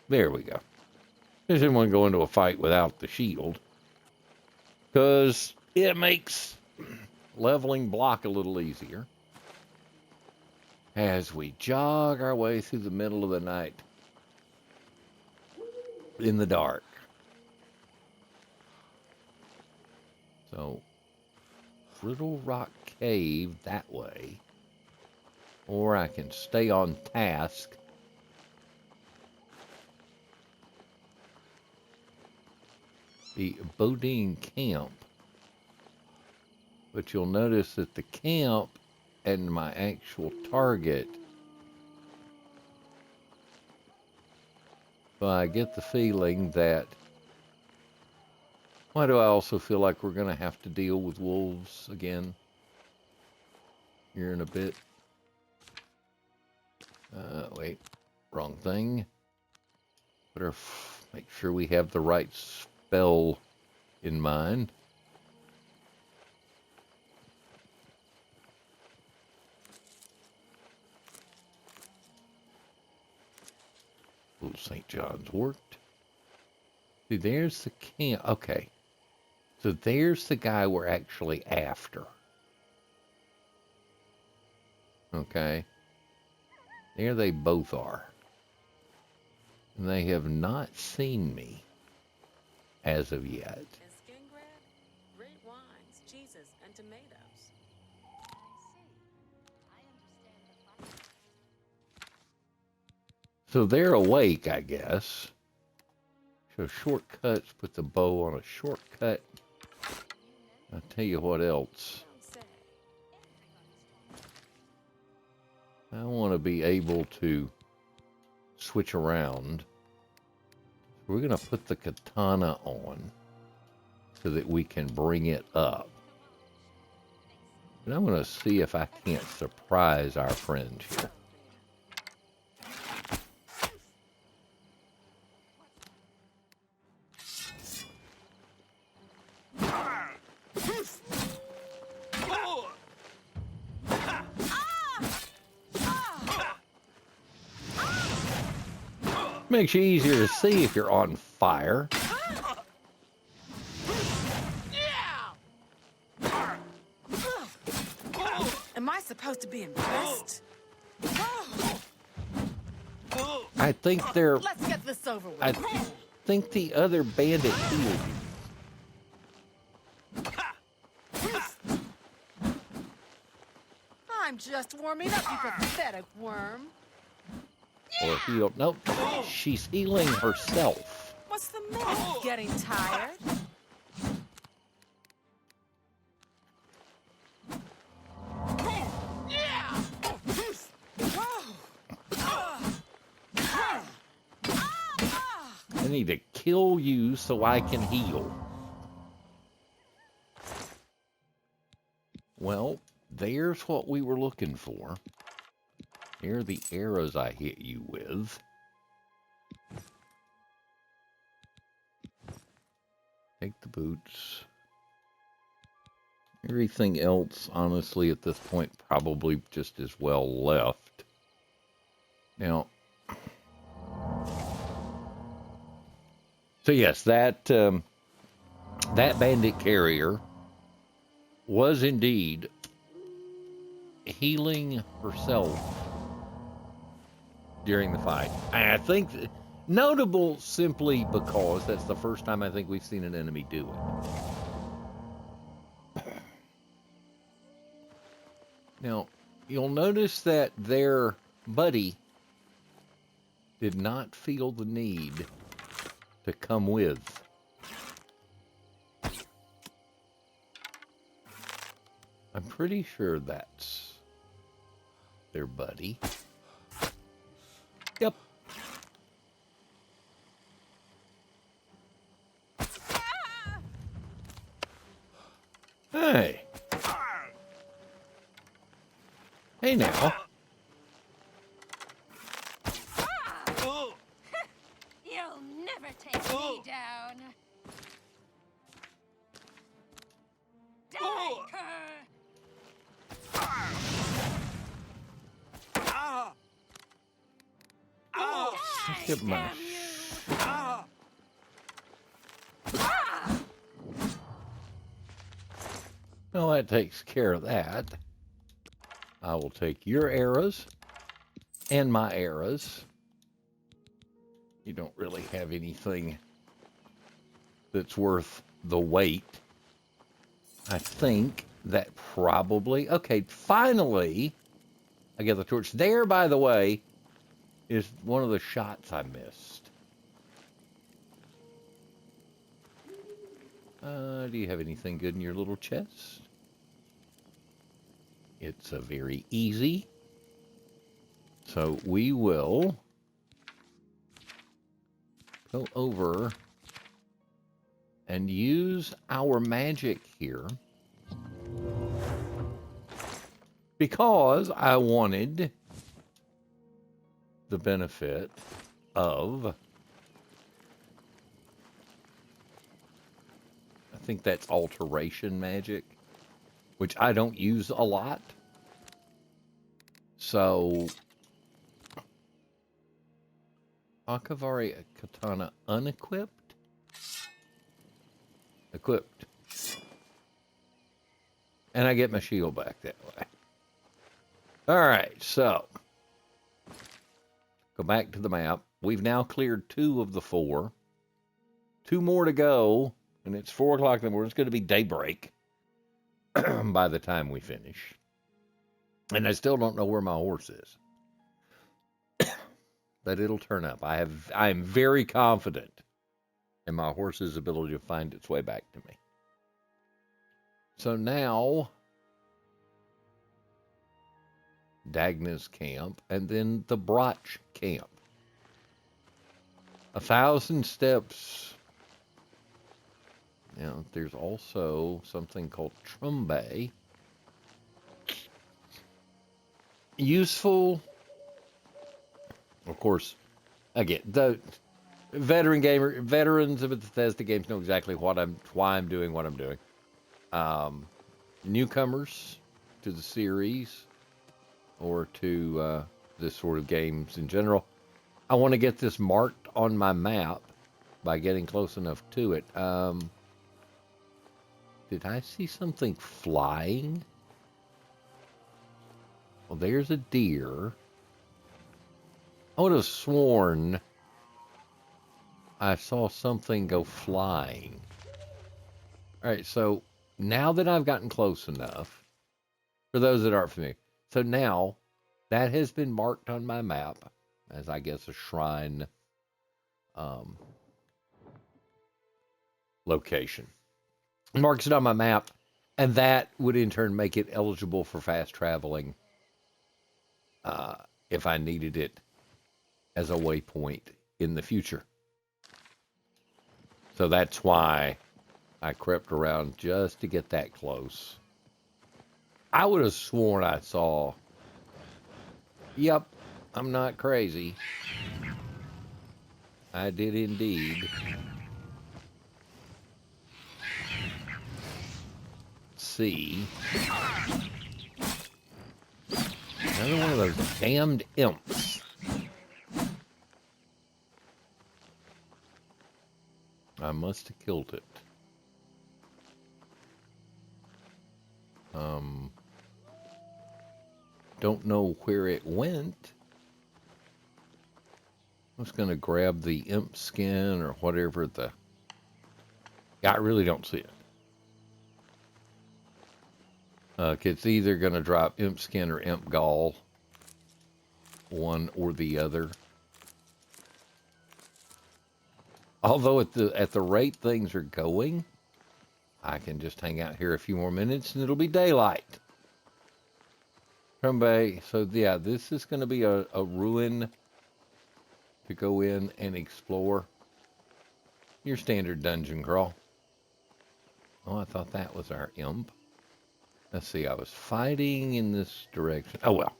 There we go. I didn't want to go into a fight without the shield, because it makes leveling block a little easier as we jog our way through the middle of the night in the dark. So, Little Rock Cave that way, or I can stay on task the Bodine camp, but you'll notice that the camp and my actual target, so I get the feeling that, why do I also feel like we're going to have to deal with wolves again here in a bit? Wait, wrong thing. Better make sure we have the right spell in mind. Little St. John's worked. See, there's the camp. Okay. So there's the guy we're actually after. Okay. There they both are. And they have not seen me as of yet. And skin grab, great wines, cheeses, and tomatoes. So they're awake, I guess. So shortcuts, put the bow on a shortcut. I'll tell you what else. I want to be able to switch around. We're going to put the katana on so that we can bring it up. And I'm going to see if I can't surprise our friends here. Makes you easier to see if you're on fire. Am I supposed to be impressed? I think they're... Let's get this over with. I think the other bandit healed you. I'm just warming up, you pathetic worm. Or healed. Nope. She's healing herself. What's the matter? Getting tired? I need to kill you so I can heal. Well, there's what we were looking for. Here are the arrows I hit you with. Take the boots. Everything else, honestly, at this point, probably just as well left. Now, so yes, that bandit carrier was indeed healing herself during the fight. I think notable simply because that's the first time I think we've seen an enemy do it. Now, you'll notice that their buddy did not feel the need to come with. I'm pretty sure that's their buddy. Yep. Hey. Hey now. You'll never down. Die, cur! Die, Get my damn you! Well, that takes care of that. I will take your arrows and my arrows. You don't really have anything that's worth the weight. I think that probably... Okay, finally, I get the torch. There, by the way, is one of the shots I missed. Do you have anything good in your little chest? It's a very easy. So we will go over and use our magic here because I wanted the benefit of, I think that's alteration magic, which I don't use a lot. So, Akavari Katana unequipped? Equipped. And I get my shield back that way. Alright, so. Go back to the map. We've now cleared 2 of the 4. 2 more to go. And it's 4 o'clock in the morning. It's going to be daybreak by the time we finish. And I still don't know where my horse is. But it'll turn up. I am very confident in my horse's ability to find its way back to me. So now, Dagna's camp, and then the Brotch camp. 1,000 steps. Now, there's also something called Trumbe. Useful. Of course, again, the veterans of the Bethesda games know exactly why I'm doing what I'm doing. Newcomers to the series or to this sort of games in general, I want to get this marked on my map by getting close enough to it. Did I see something flying? Well, there's a deer. I would have sworn I saw something go flying. All right, so now that I've gotten close enough, for those that aren't familiar, so now that has been marked on my map as, I guess, a shrine location. It marks it on my map, and that would in turn make it eligible for fast traveling if I needed it as a waypoint in the future. So that's why I crept around just to get that close. I would have sworn I saw... Yep, I'm not crazy. I did indeed. See. Another one of those damned imps. I must have killed it. Don't know where it went. I was going to grab the imp skin or whatever the... I really don't see it. It's either going to drop imp skin or imp gall. One or the other. Although at the rate things are going, I can just hang out here a few more minutes and it'll be daylight. Trumbe, so yeah, this is going to be a ruin to go in and explore. Your standard dungeon crawl. Oh, I thought that was our imp. Let's see, I was fighting in this direction. Oh well.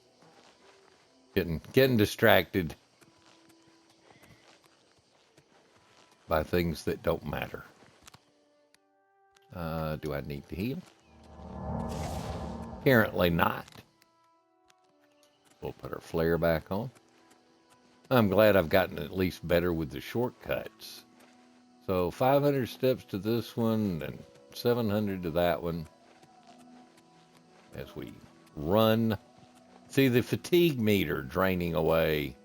Getting distracted by things that don't matter. Do I need to heal? Apparently not. We'll put our flare back on. I'm glad I've gotten at least better with the shortcuts. So 500 steps to this one and 700 to that one. As we run. See the fatigue meter draining away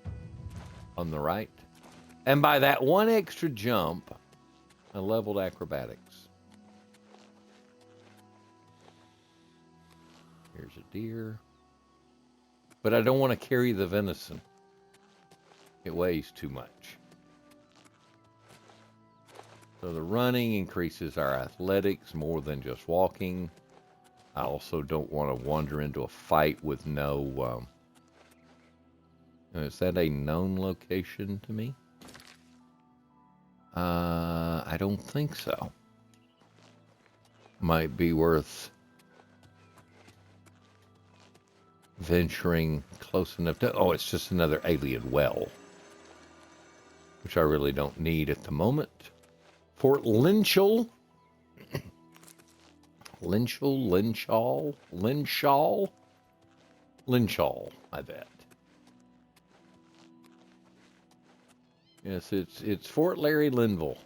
on the right. And by that one extra jump, I leveled acrobatics. Here's a deer. But I don't want to carry the venison. It weighs too much. So the running increases our athletics more than just walking. I also don't want to wander into a fight with no... is that a known location to me? I don't think so. Might be worth venturing close enough to... Oh, it's just another alien well. Which I really don't need at the moment. Fort Lynchall. Lynchall, I bet. Yes, it's Fort Larry Linville.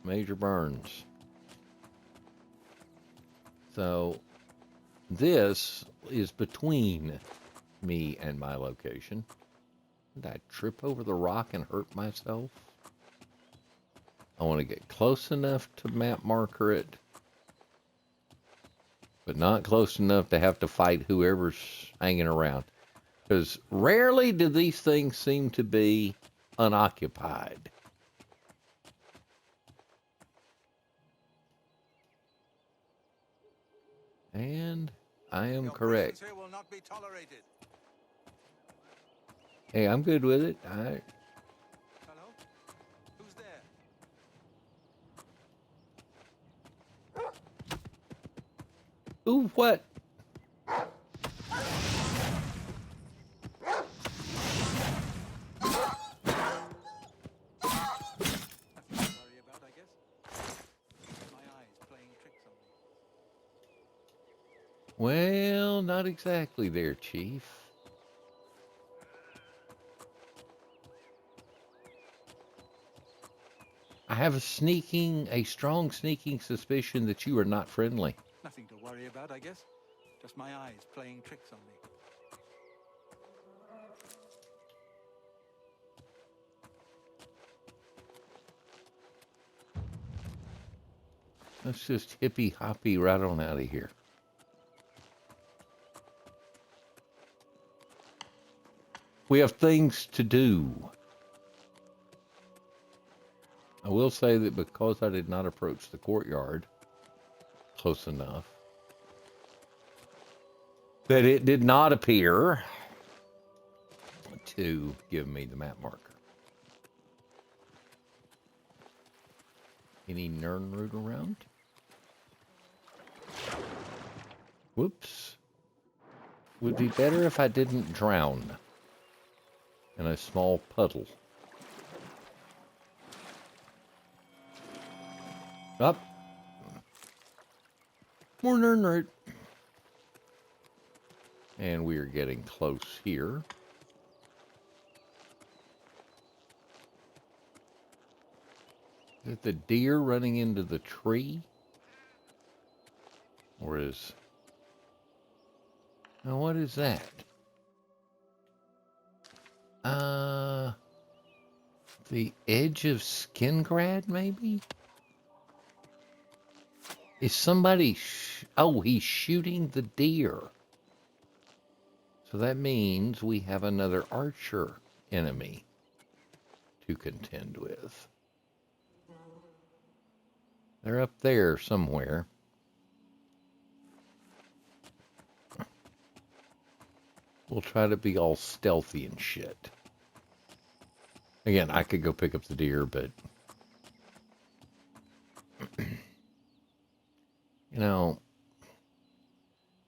Major Burns. So this is between me and my location. Did I trip over the rock and hurt myself? I want to get close enough to map marker it, but not close enough to have to fight whoever's hanging around. Because rarely do these things seem to be unoccupied. And I am correct. Here will not be tolerated. Hey, I'm good with it. Hello? Who's there? Ooh, what? Well, not exactly there, Chief. I have a strong sneaking suspicion that you are not friendly. Nothing to worry about, I guess. Just my eyes playing tricks on me. Let's just hippy hoppy right on out of here. We have things to do. I will say that because I did not approach the courtyard close enough, that it did not appear to give me the map marker. Any Nernroot around? Whoops. Would be better if I didn't drown in a small puddle. Up. More Nernroot. And we are getting close here. Is it the deer running into the tree? Or is... Now what is that? The edge of Skingrad, maybe? Is somebody... Oh, he's shooting the deer. So that means we have another archer enemy to contend with. They're up there somewhere. We'll try to be all stealthy and shit. Again, I could go pick up the deer, but... You know,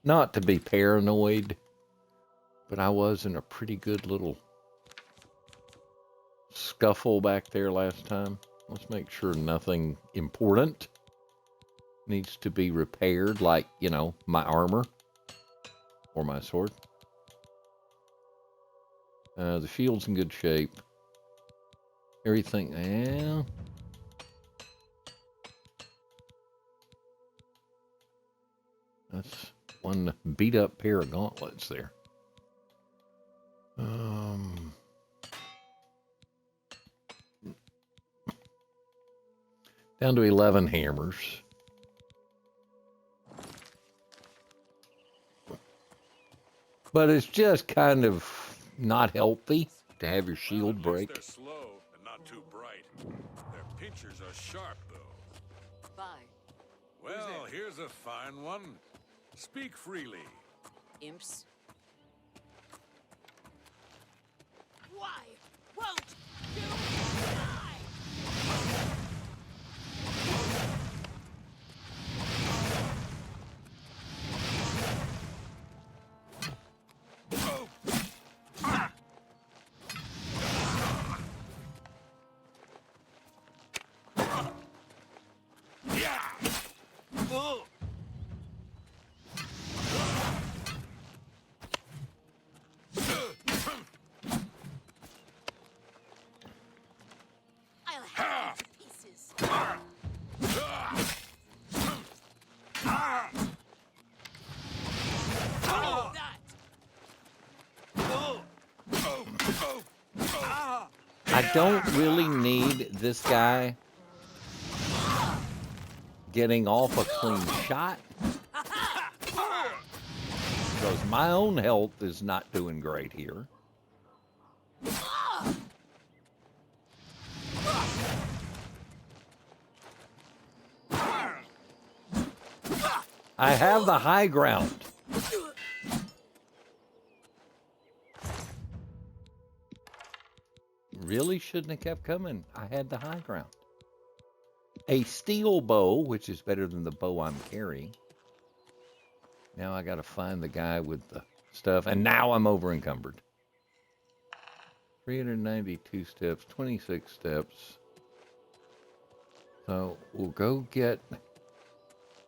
not to be paranoid, but I was in a pretty good little scuffle back there last time. Let's make sure nothing important needs to be repaired, like, you know, my armor or my sword. The shield's in good shape. Everything, yeah. That's one beat up pair of gauntlets there. Down to 11 hammers. But it's just kind of not healthy to have your shield break. They're slow and not too bright. Their pinchers are sharp, though. Bye. Well, here's a fine one. Speak freely. Imps. Why won't you die? I'll have you to pieces. Oh, that. I don't really need this guy getting off a clean shot, because my own health is not doing great here. I have the high ground. Really shouldn't have kept coming. I had the high ground. A steel bow, which is better than the bow I'm carrying. Now I got to find the guy with the stuff, and now I'm over encumbered. 392 steps, 26 steps. So we'll go get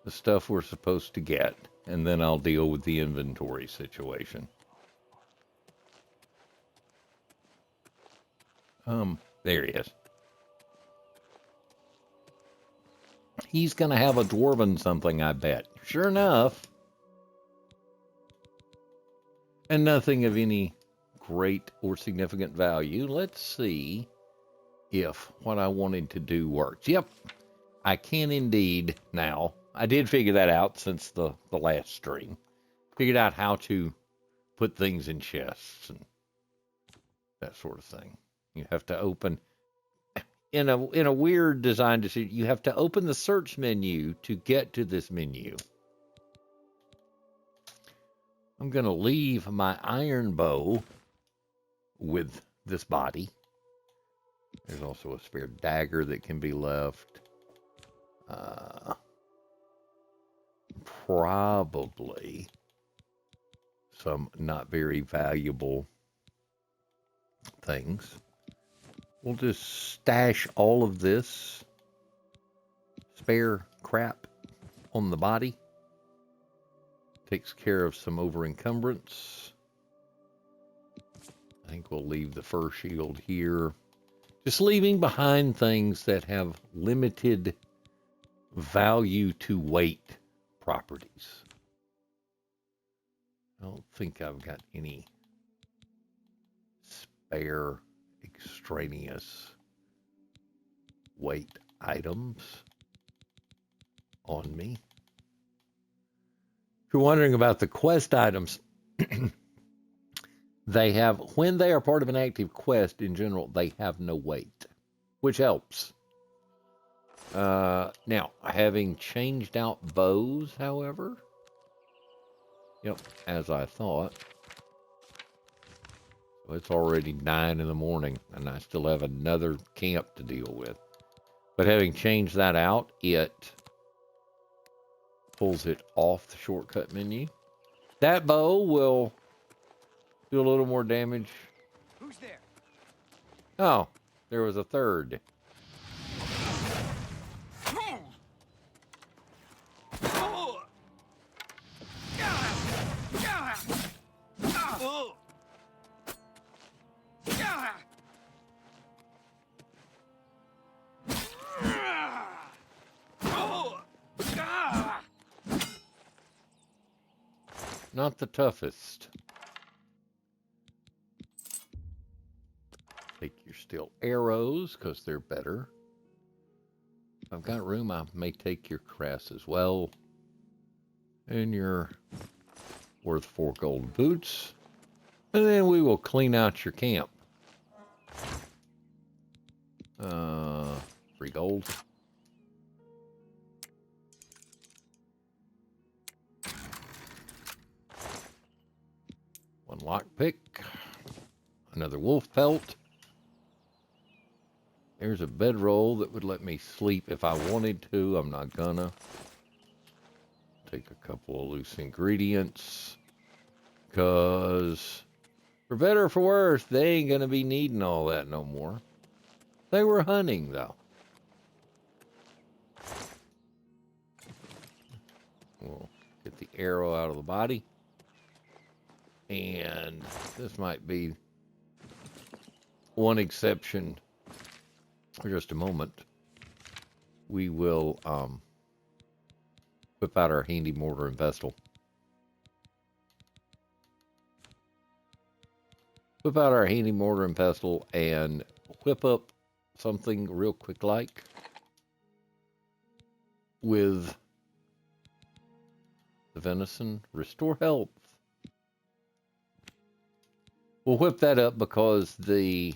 the stuff we're supposed to get, and then I'll deal with the inventory situation. There he is. He's going to have a dwarven something, I bet. Sure enough. And nothing of any great or significant value. Let's see if what I wanted to do works. Yep, I can indeed now. I did figure that out since the last stream. Figured out how to put things in chests and that sort of thing. You have to open, in a weird design decision, you have to open the search menu to get to this menu. I'm going to leave my iron bow with this body. There's also a spare dagger that can be left. Probably some not very valuable things. We'll just stash all of this spare crap on the body. Takes care of some over encumbrance. I think we'll leave the fur shield here. Just leaving behind things that have limited value to weight properties. I don't think I've got any spare extraneous weight items on me. If you're wondering about the quest items, they have, when they are part of an active quest in general, they have no weight, which helps. Now, having changed out bows, however, yep, as I thought, so it's already 9 in the morning, and I still have another camp to deal with. But having changed that out, it pulls it off the shortcut menu. That bow will do a little more damage. Who's there? Oh, there was a third. Not the toughest. Take your steel arrows, because they're better. If I've got room, I may take your cuirass as well. And your worth 4 gold boots. And then we will clean out your camp. 3 gold. One lockpick. Another wolf pelt. There's a bedroll that would let me sleep if I wanted to. I'm not gonna. Take a couple of loose ingredients. Because, for better or for worse, they ain't gonna be needing all that no more. They were hunting, though. We'll get the arrow out of the body. And this might be one exception for just a moment. We will whip out our handy mortar and pestle. Whip out our handy mortar and pestle and whip up something real quick like with the venison. Restore health. We'll whip that up because the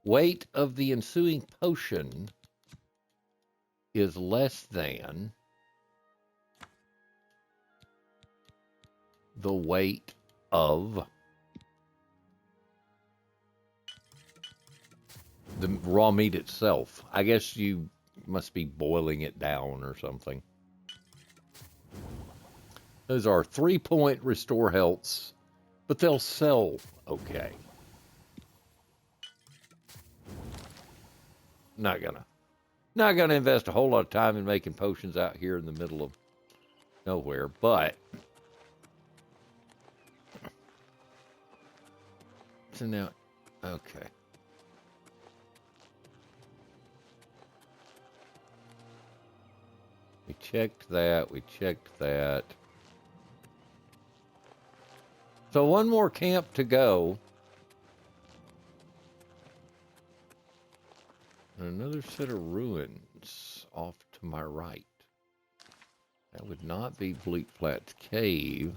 weight of the ensuing potion is less than the weight of the raw meat itself. I guess you must be boiling it down or something. Those are 3-point restore healths, but they'll sell okay. Not gonna invest a whole lot of time in making potions out here in the middle of nowhere, but so now, okay. We checked that. So one more camp to go. And another set of ruins off to my right. That would not be Bleak Flat's cave.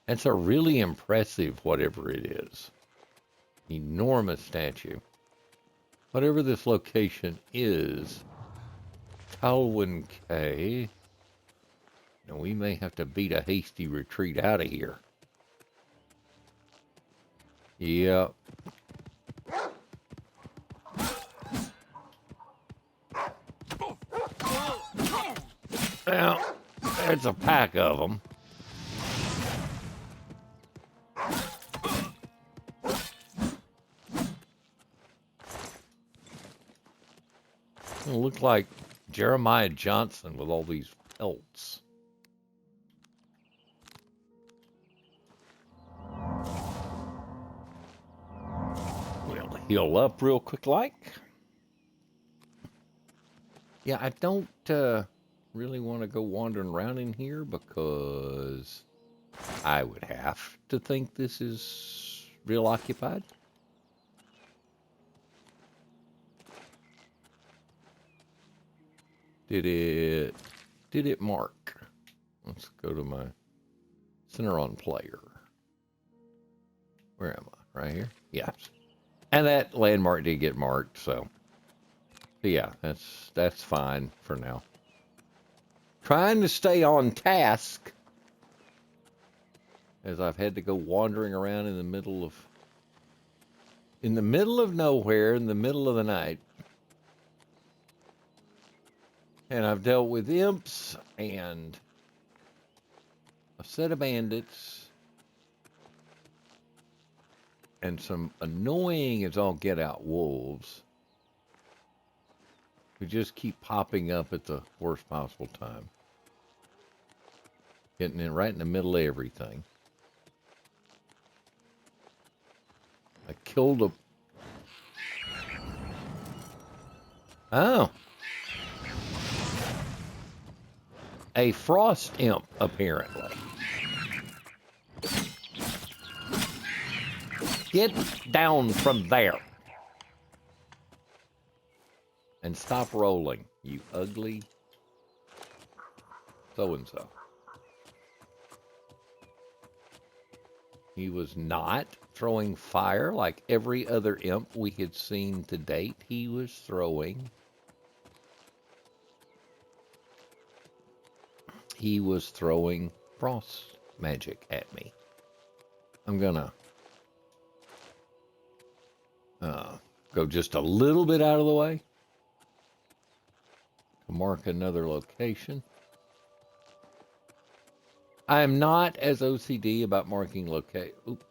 That's a really impressive whatever it is. Enormous statue. Whatever this location is, Talwyn Cay. Now we may have to beat a hasty retreat out of here. Yep. Well, there's a pack of them. It looked like Jeremiah Johnson with all these pelts. We'll heal up real quick like. Yeah, I don't really want to go wandering around in here because I would have to think this is real occupied. Did it mark? Let's go to my center on player. Where am I? Right here? Yes. And that landmark did get marked, so yeah, that's fine for now. Trying to stay on task as I've had to go wandering around in the middle of nowhere in the middle of the night. And I've dealt with imps and a set of bandits and some annoying as all get out wolves who just keep popping up at the worst possible time. Getting in right in the middle of everything. I killed a... Oh. A frost imp, apparently. Get down from there. And stop rolling, you ugly so-and-so. He was not throwing fire like every other imp we had seen to date. He was throwing... He was throwing frost magic at me. I'm gonna go just a little bit out of the way to mark another location. I am not as OCD about marking location. Oop,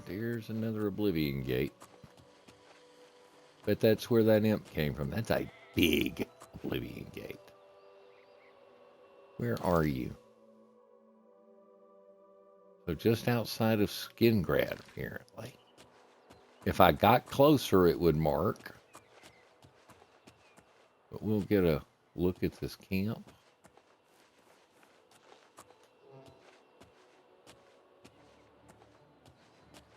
there's another Oblivion gate. But that's where that imp came from. That's a big Oblivion gate. Where are you? So just outside of Skingrad, apparently. If I got closer, it would mark. But we'll get a look at this camp.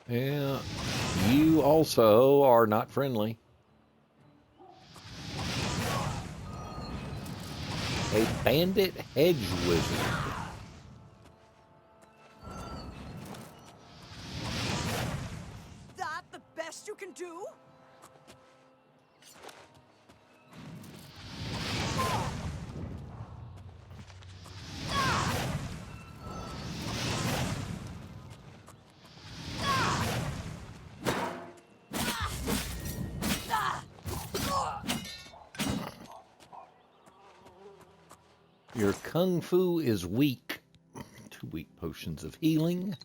Yeah, you also are not friendly. A bandit hedge wizard. That the best you can do? Your kung fu is weak. 2 weak potions of healing.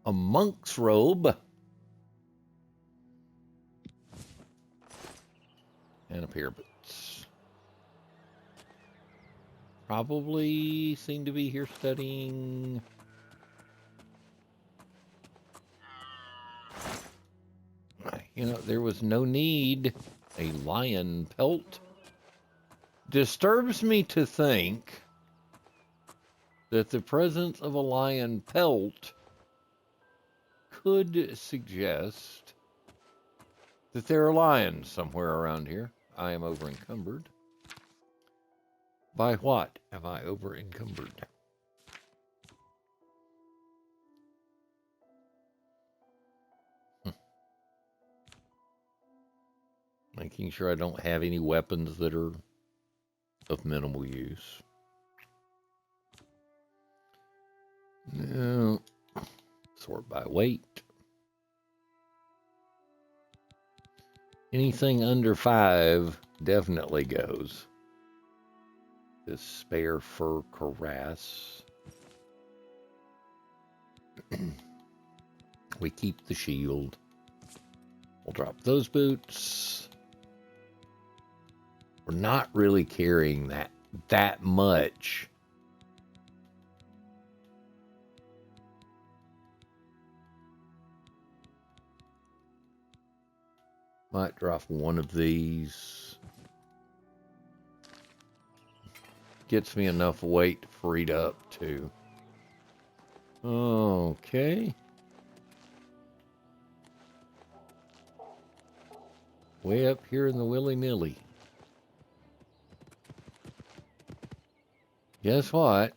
A monk's robe. And a pair of boots. Probably seem to be here studying. You know, there was no need. A lion pelt. Disturbs me to think that the presence of a lion pelt could suggest that there are lions somewhere around here. I am over encumbered. By what am I over encumbered? Making sure I don't have any weapons that are of minimal use. No. Sort by weight. Anything under 5 definitely goes. This spare fur cuirass. We keep the shield. We'll drop those boots. We're not really carrying that much. Might drop one of these. Gets me enough weight freed up too. Okay. Way up here in the willy-nilly. Guess what?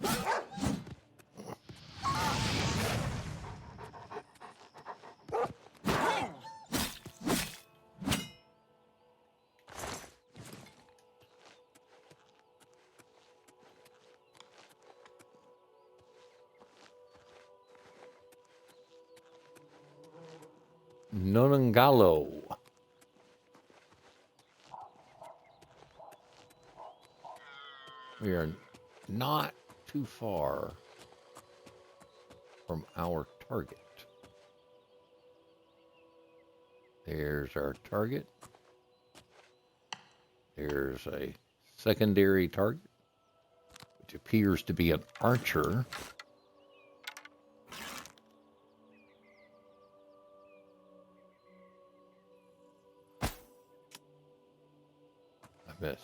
Nonangalo. We are not too far from our target. There's our target. There's a secondary target, which appears to be an archer. I miss.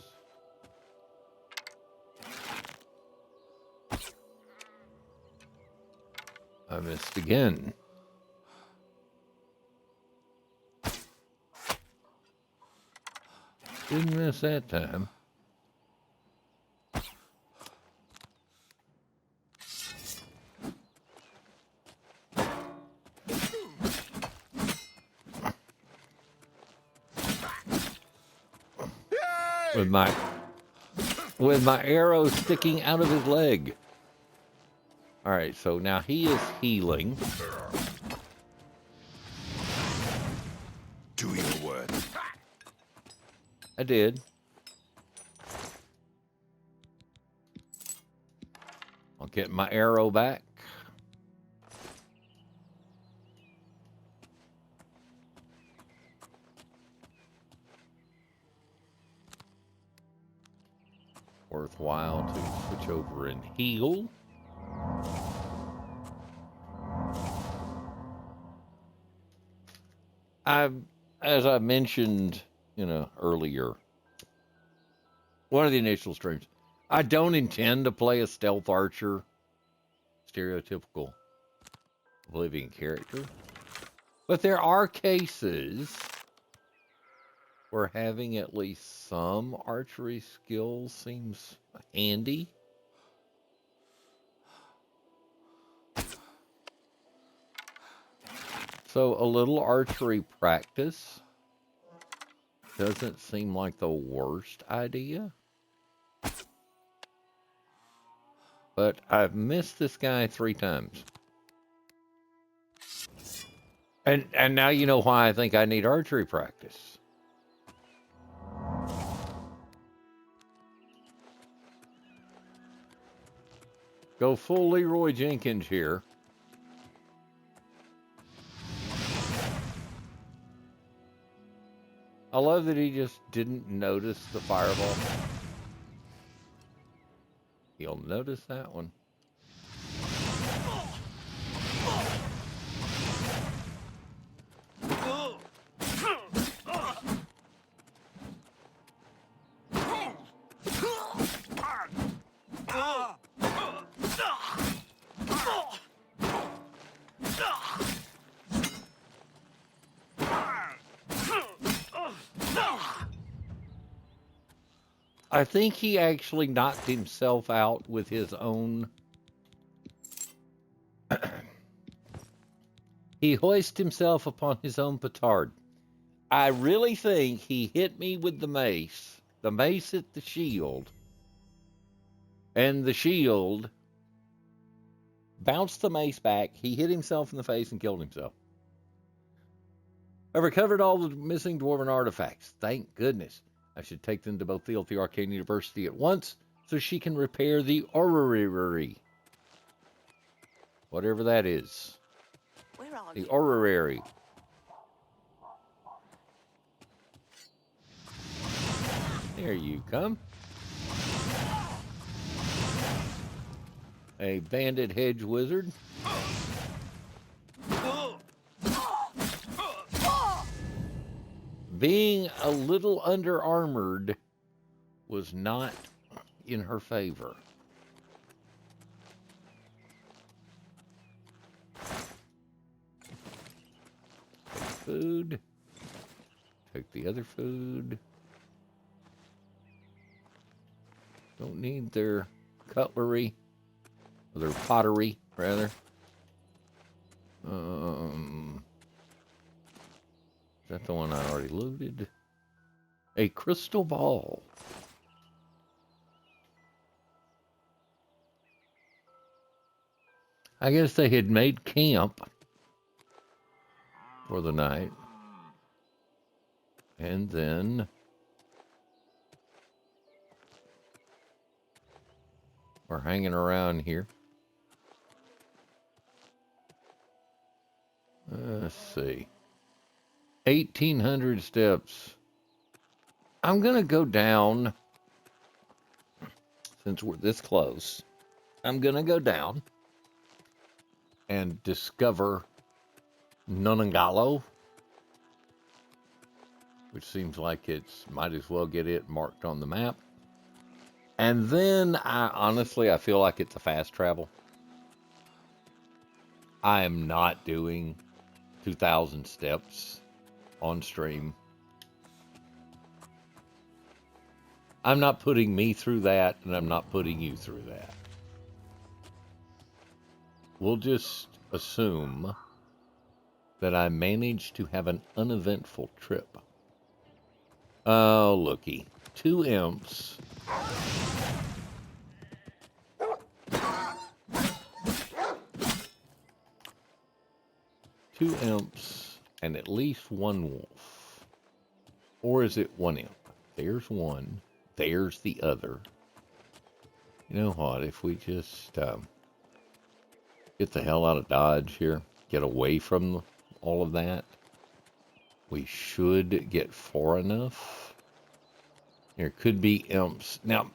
I missed again. Didn't miss that time. With my arrow sticking out of his leg. All right, so now he is healing. Do your work. I did. I'll get my arrow back. Worthwhile to switch over and heal. As I mentioned, earlier, one of the initial streams, I don't intend to play a stealth archer, stereotypical Oblivion character, but there are cases where having at least some archery skills seems handy. So a little archery practice doesn't seem like the worst idea. But I've missed this guy 3 times. And now you know why I think I need archery practice. Go full Leroy Jenkins here. I love that he just didn't notice the fireball. He'll notice that one. I think he actually knocked himself out with his own. He hoisted himself upon his own petard. I really think he hit me with the mace hit the shield, and the shield bounced the mace back. He hit himself in the face and killed himself. I've recovered all the missing dwarven artifacts. Thank goodness. I should take them to both the Arcane University at once so she can repair the orrery. Whatever that is. Where are The you? orrery. There you come. A banded hedge wizard. Being a little under-armored was not in her favor. Take food. Take the other food. Don't need their cutlery. Or their pottery, rather. Is that the one I already looted? A crystal ball. I guess they had made camp for the night. And then we're hanging around here. Let's see. 1,800 steps. I'm going to go down, since we're this close, I'm going to go down and discover Nonangalo, which seems like it's might as well get it marked on the map. And then I feel like it's a fast travel. I am not doing 2,000 steps on stream. I'm not putting me through that, and I'm not putting you through that. We'll just assume that I managed to have an uneventful trip. Oh, looky. 2 imps. Two imps and at least 1 wolf. Or is it 1 imp? There's one. There's the other. You know what? If we just get the hell out of Dodge here, get away from all of that, we should get far enough. There could be imps. Now,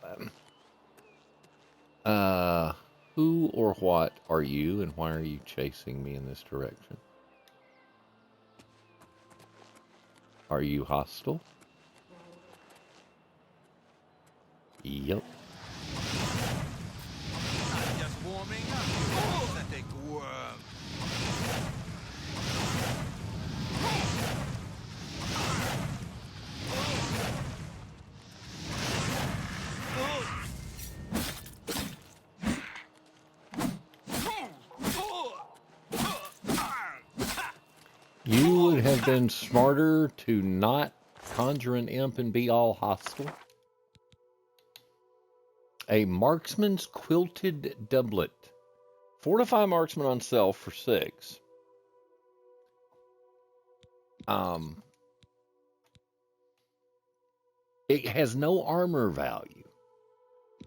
who or what are you, and why are you chasing me in this direction? Are you hostile? Yep. I'm just warming up, you pathetic worm. You would have been smarter to not conjure an imp and be all hostile. A marksman's quilted doublet. Fortify marksman on self for 6. It has no armor value,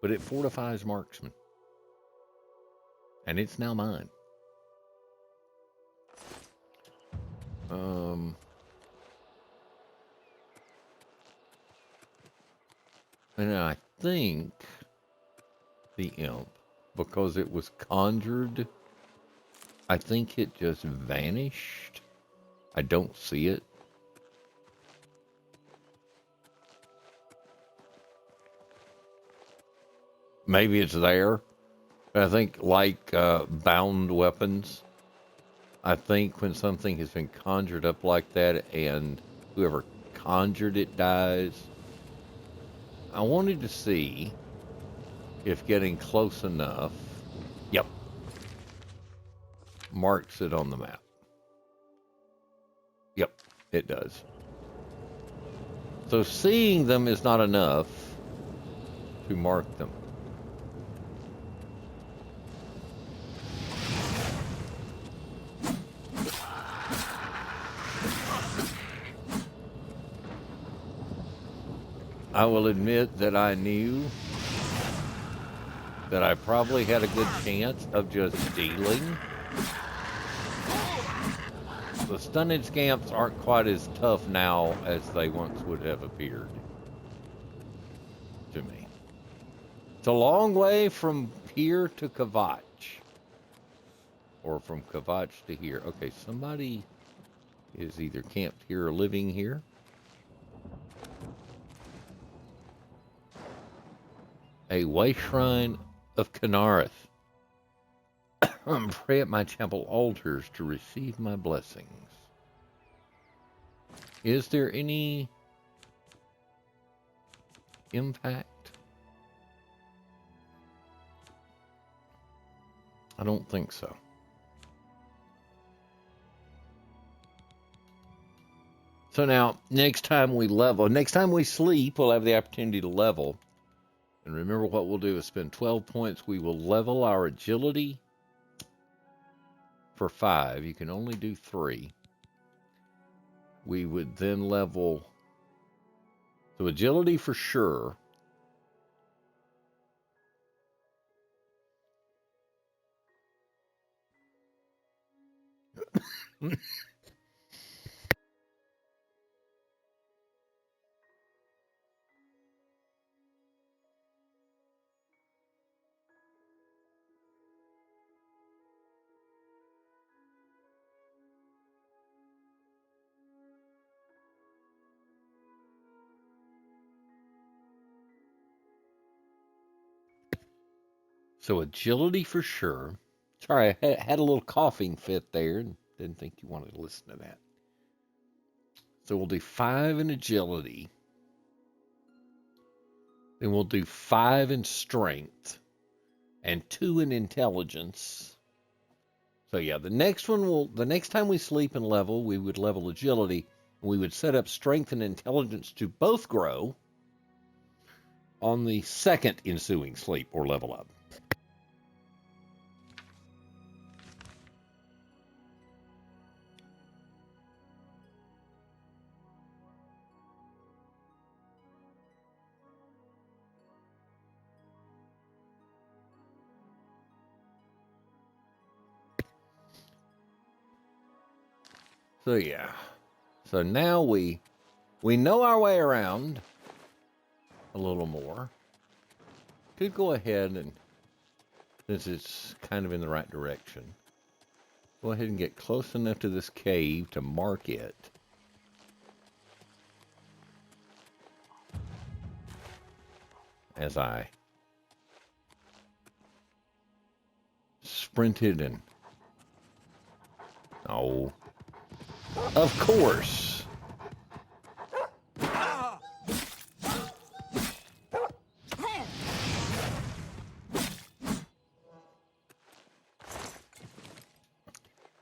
but it fortifies marksman. And it's now mine. And I think the imp, because it was conjured, I think it just vanished. I don't see it. Maybe it's there. I think like bound weapons, I think when something has been conjured up like that and whoever conjured it dies, I wanted to see if getting close enough, yep, marks it on the map. Yep, it does. So seeing them is not enough to mark them. I will admit that I knew that I probably had a good chance of just dealing. The stunned scamps aren't quite as tough now as they once would have appeared to me. It's a long way from here to Kvatch. Or from Kvatch to here. Okay, somebody is either camped here or living here. A way shrine of Kenareth. Pray at my temple altars to receive my blessings. Is there any impact? I don't think so. So now, next time we sleep, we'll have the opportunity to level. And remember what we'll do is spend 12 points. We will level our agility for 5. You can only do 3. We would then level, so agility for sure. So agility for sure. Sorry, I had a little coughing fit there and didn't think you wanted to listen to that. So we'll do 5 in agility. Then we'll do 5 in strength and 2 in intelligence. So yeah, the next time we sleep and level, we would level agility. We would set up strength and intelligence to both grow on the second ensuing sleep or level up. So yeah. So now we know our way around a little more. Could go ahead and, since it's kind of in the right direction, go ahead and get close enough to this cave to mark it. As I sprinted and... Oh. Of course.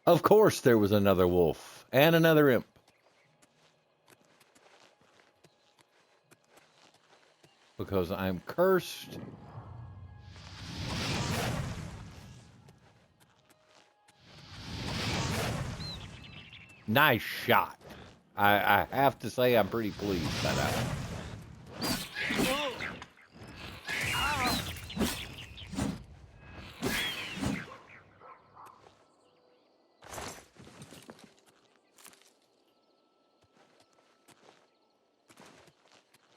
Of course there was another wolf and another imp. Because I'm cursed. Nice shot. I have to say I'm pretty pleased by that one.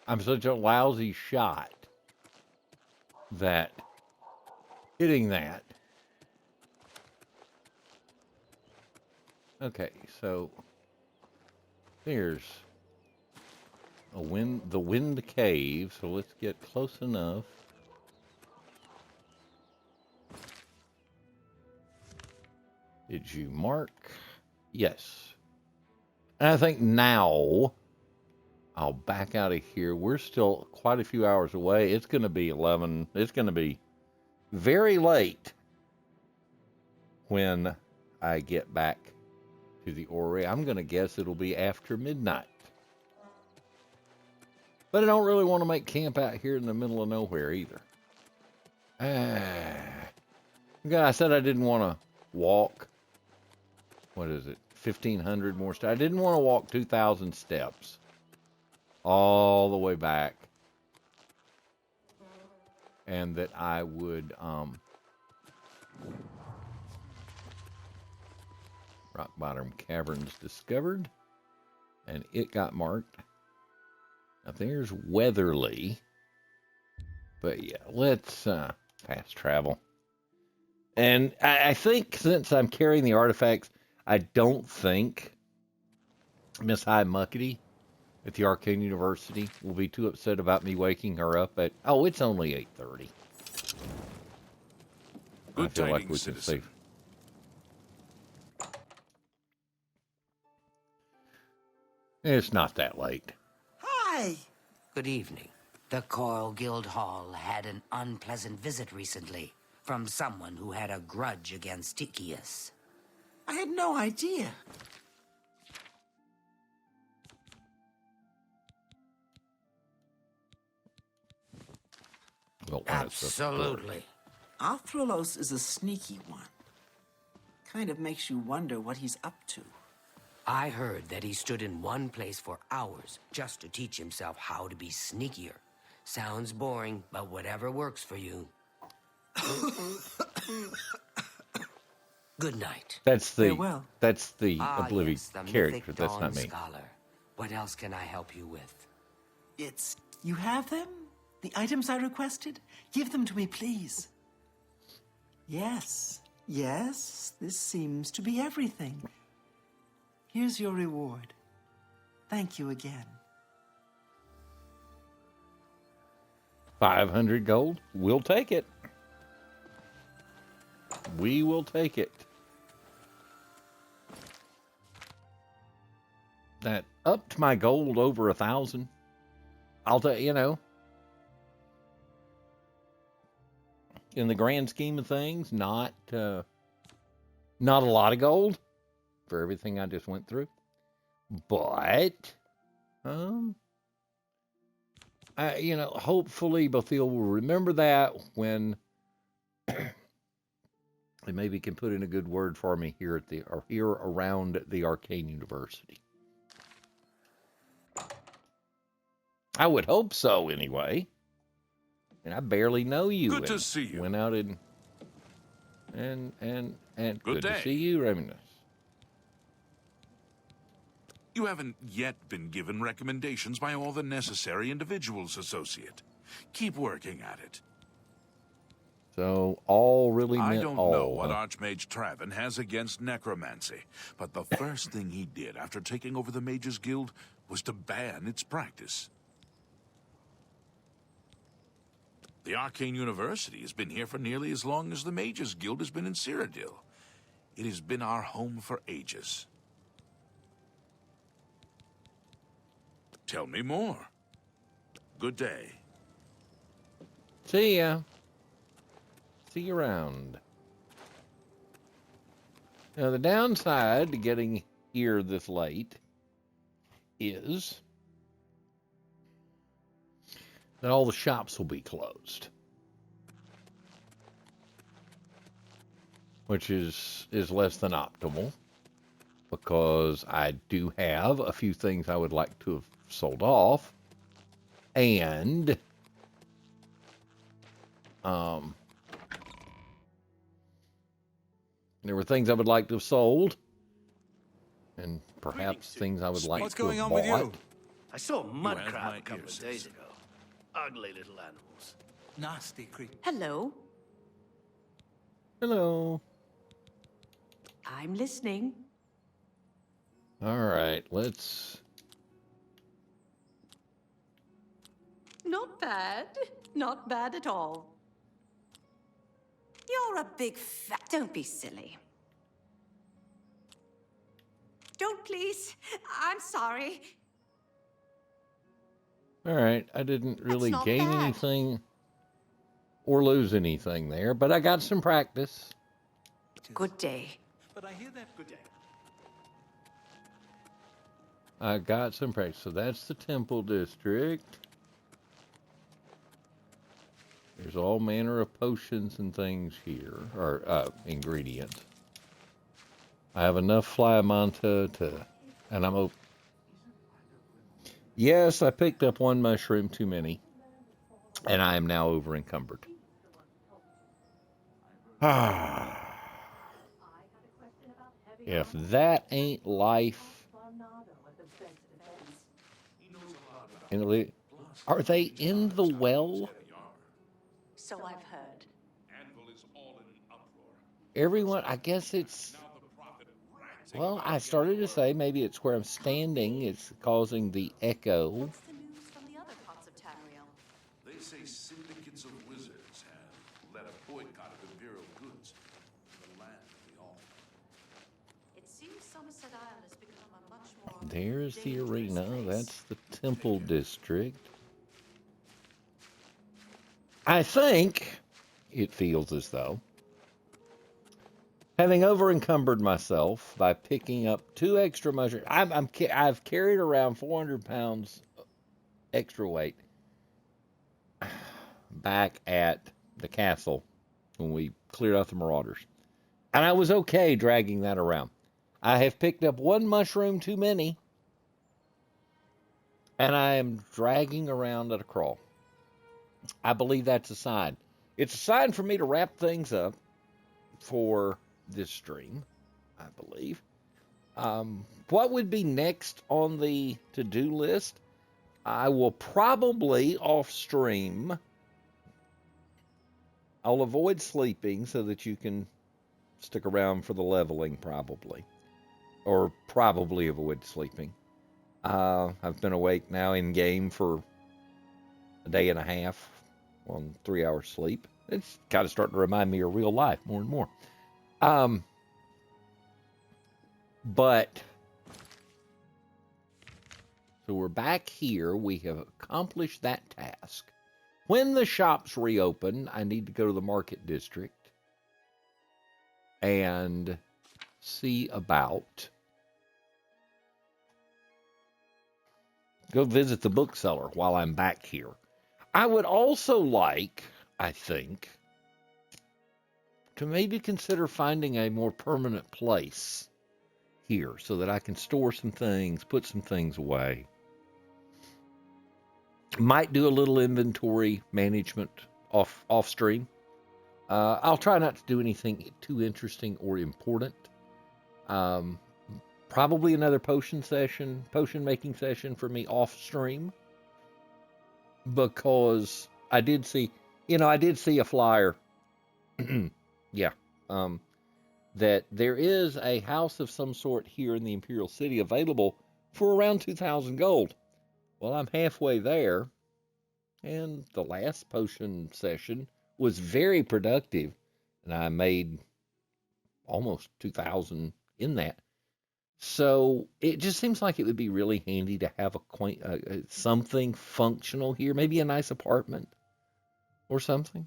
I'm such a lousy shot that hitting that. Okay, so there's the wind cave, so let's get close enough. Did you mark? Yes. And I think now I'll back out of here. We're still quite a few hours away. It's going to be 11. It's going to be very late when I get back to the orrery. I'm going to guess it'll be after midnight. But I don't really want to make camp out here in the middle of nowhere either. I said I didn't want to walk. What is it? 1,500 more steps. I didn't want to walk 2,000 steps all the way back. And that I would... Rock bottom caverns discovered. And it got marked. Now there's Weatherly. But yeah, let's fast travel. And I think since I'm carrying the artifacts, I don't think Miss High Muckety at the Arcane University will be too upset about me waking her up at... Oh, it's only 8:30. Good I feel like we tidings, can citizen. save... It's not that late. Hi! Good evening. The Coral Guild Hall had an unpleasant visit recently from someone who had a grudge against Tychius. I had no idea. Well, when it's a Absolutely. Arthrolos is a sneaky one. Kind of makes you wonder what he's up to. I heard that he stood in one place for hours just to teach himself how to be sneakier. Sounds boring, but whatever works for you. Good night. That's the Farewell. that's the Oblivion Yes, the character. mythic That's Dawn not me. Scholar. What else can I help you with? You have them? The items I requested? Give them to me, please. Yes, this seems to be everything. Here's your reward. Thank you again. 500 gold. We'll take it. We will take it. That upped my gold over 1,000. I'll tell you, in the grand scheme of things, not a lot of gold for everything I just went through. But, hopefully Bothil will remember that when they maybe can put in a good word for me here around the Arcane University. I would hope so, anyway. And I barely know you. Good to see you. Went out and good to see you, Remus. You haven't yet been given recommendations by all the necessary individuals, Associate. Keep working at it. So, all really meant I don't all, know what huh? Archmage Traven has against necromancy, but the first thing he did after taking over the Mages Guild was to ban its practice. The Arcane University has been here for nearly as long as the Mages Guild has been in Cyrodiil. It has been our home for ages. Tell me more. Good day. See ya. See you around. Now, the downside to getting here this late is that all the shops will be closed, which is less than optimal, because I do have a few things I would like to have sold off, and there were things I would like to have sold, and perhaps things I would like What's to going have on bought. with you? I saw a mud have crab my a couple ear, of days citizen. ago. Ugly little animals. Nasty creep. Hello. Hello. I'm listening. All right, let's... Not bad. Not bad at all. You're a big fat... Don't be silly. Don't, please. I'm sorry. All right, I didn't really not gain bad. anything or lose anything there, but I got some practice. Good day. But I hear that. Good day. I got some practice. So that's the Temple District. There's all manner of potions and things here, or ingredients. I have enough fly manta and I'm open. Yes, I picked up one mushroom too many, and I am now over encumbered. If that ain't life. Are they in the well? So I've heard. Everyone, I guess it's... Well, I started to say maybe it's where I'm standing. It's causing the echo. What's the news from the other parts of Tariel? They say syndicates of wizards have led a boycott of Imperial goods in the land of the All. It seems Somerset Isle has become a much more... There's the dangerous arena. place. That's the Temple District. I think it feels as though, having over-encumbered myself by picking up 2 extra mushrooms, I've carried around 400 pounds extra weight back at the castle when we cleared out the marauders. And I was okay dragging that around. I have picked up 1 mushroom too many, and I am dragging around at a crawl. I believe that's a sign. It's a sign for me to wrap things up for this stream, I believe. What would be next on the to-do list? I will probably off-stream. I'll avoid sleeping so that you can stick around for the leveling, probably. Or probably avoid sleeping. I've been awake now in-game for a day and a half on 3 hours sleep. It's kind of starting to remind me of real life more and more. But so we're back here. We have accomplished that task. When the shops reopen, I need to go to the market district and see about. Go visit the bookseller while I'm back here. I would also like, I think, to maybe consider finding a more permanent place here so that I can store some things, put some things away. Might do a little inventory management off stream. I'll try not to do anything too interesting or important. Probably another potion making session for me off stream, because I did see a flyer. Yeah. That there is a house of some sort here in the Imperial City available for around 2,000 gold. Well, I'm halfway there, and the last potion session was very productive, and I made almost 2,000 in that. So it just seems like it would be really handy to have something functional here, maybe a nice apartment or something.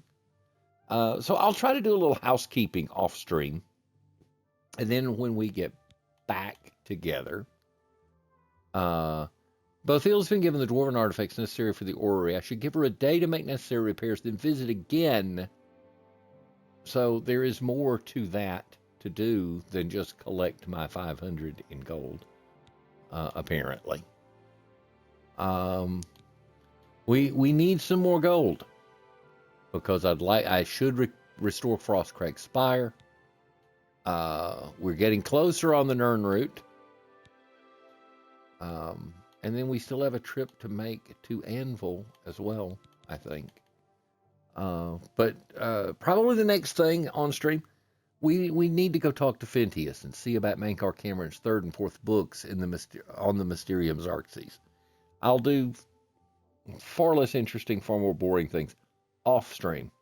So I'll try to do a little housekeeping off stream. And then when we get back together, Bothil's been given the dwarven artifacts necessary for the orrery. I should give her a day to make necessary repairs, then visit again. So there is more to that to do than just collect my 500 in gold, apparently. We need some more gold, because I should restore Frostcrag Spire. We're getting closer on the Nern route. And then we still have a trip to make to Anvil as well, I think. But probably the next thing on stream, we need to go talk to Phintius and see about Mankar Cameron's third and fourth books on the Mysterium Xarxes. I'll do far less interesting, far more boring things off stream,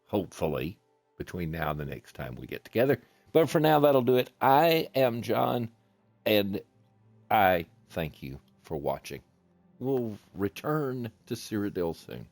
hopefully, between now and the next time we get together. But for now, that'll do it. I am John, and I thank you for watching. We'll return to Cyrodiil soon.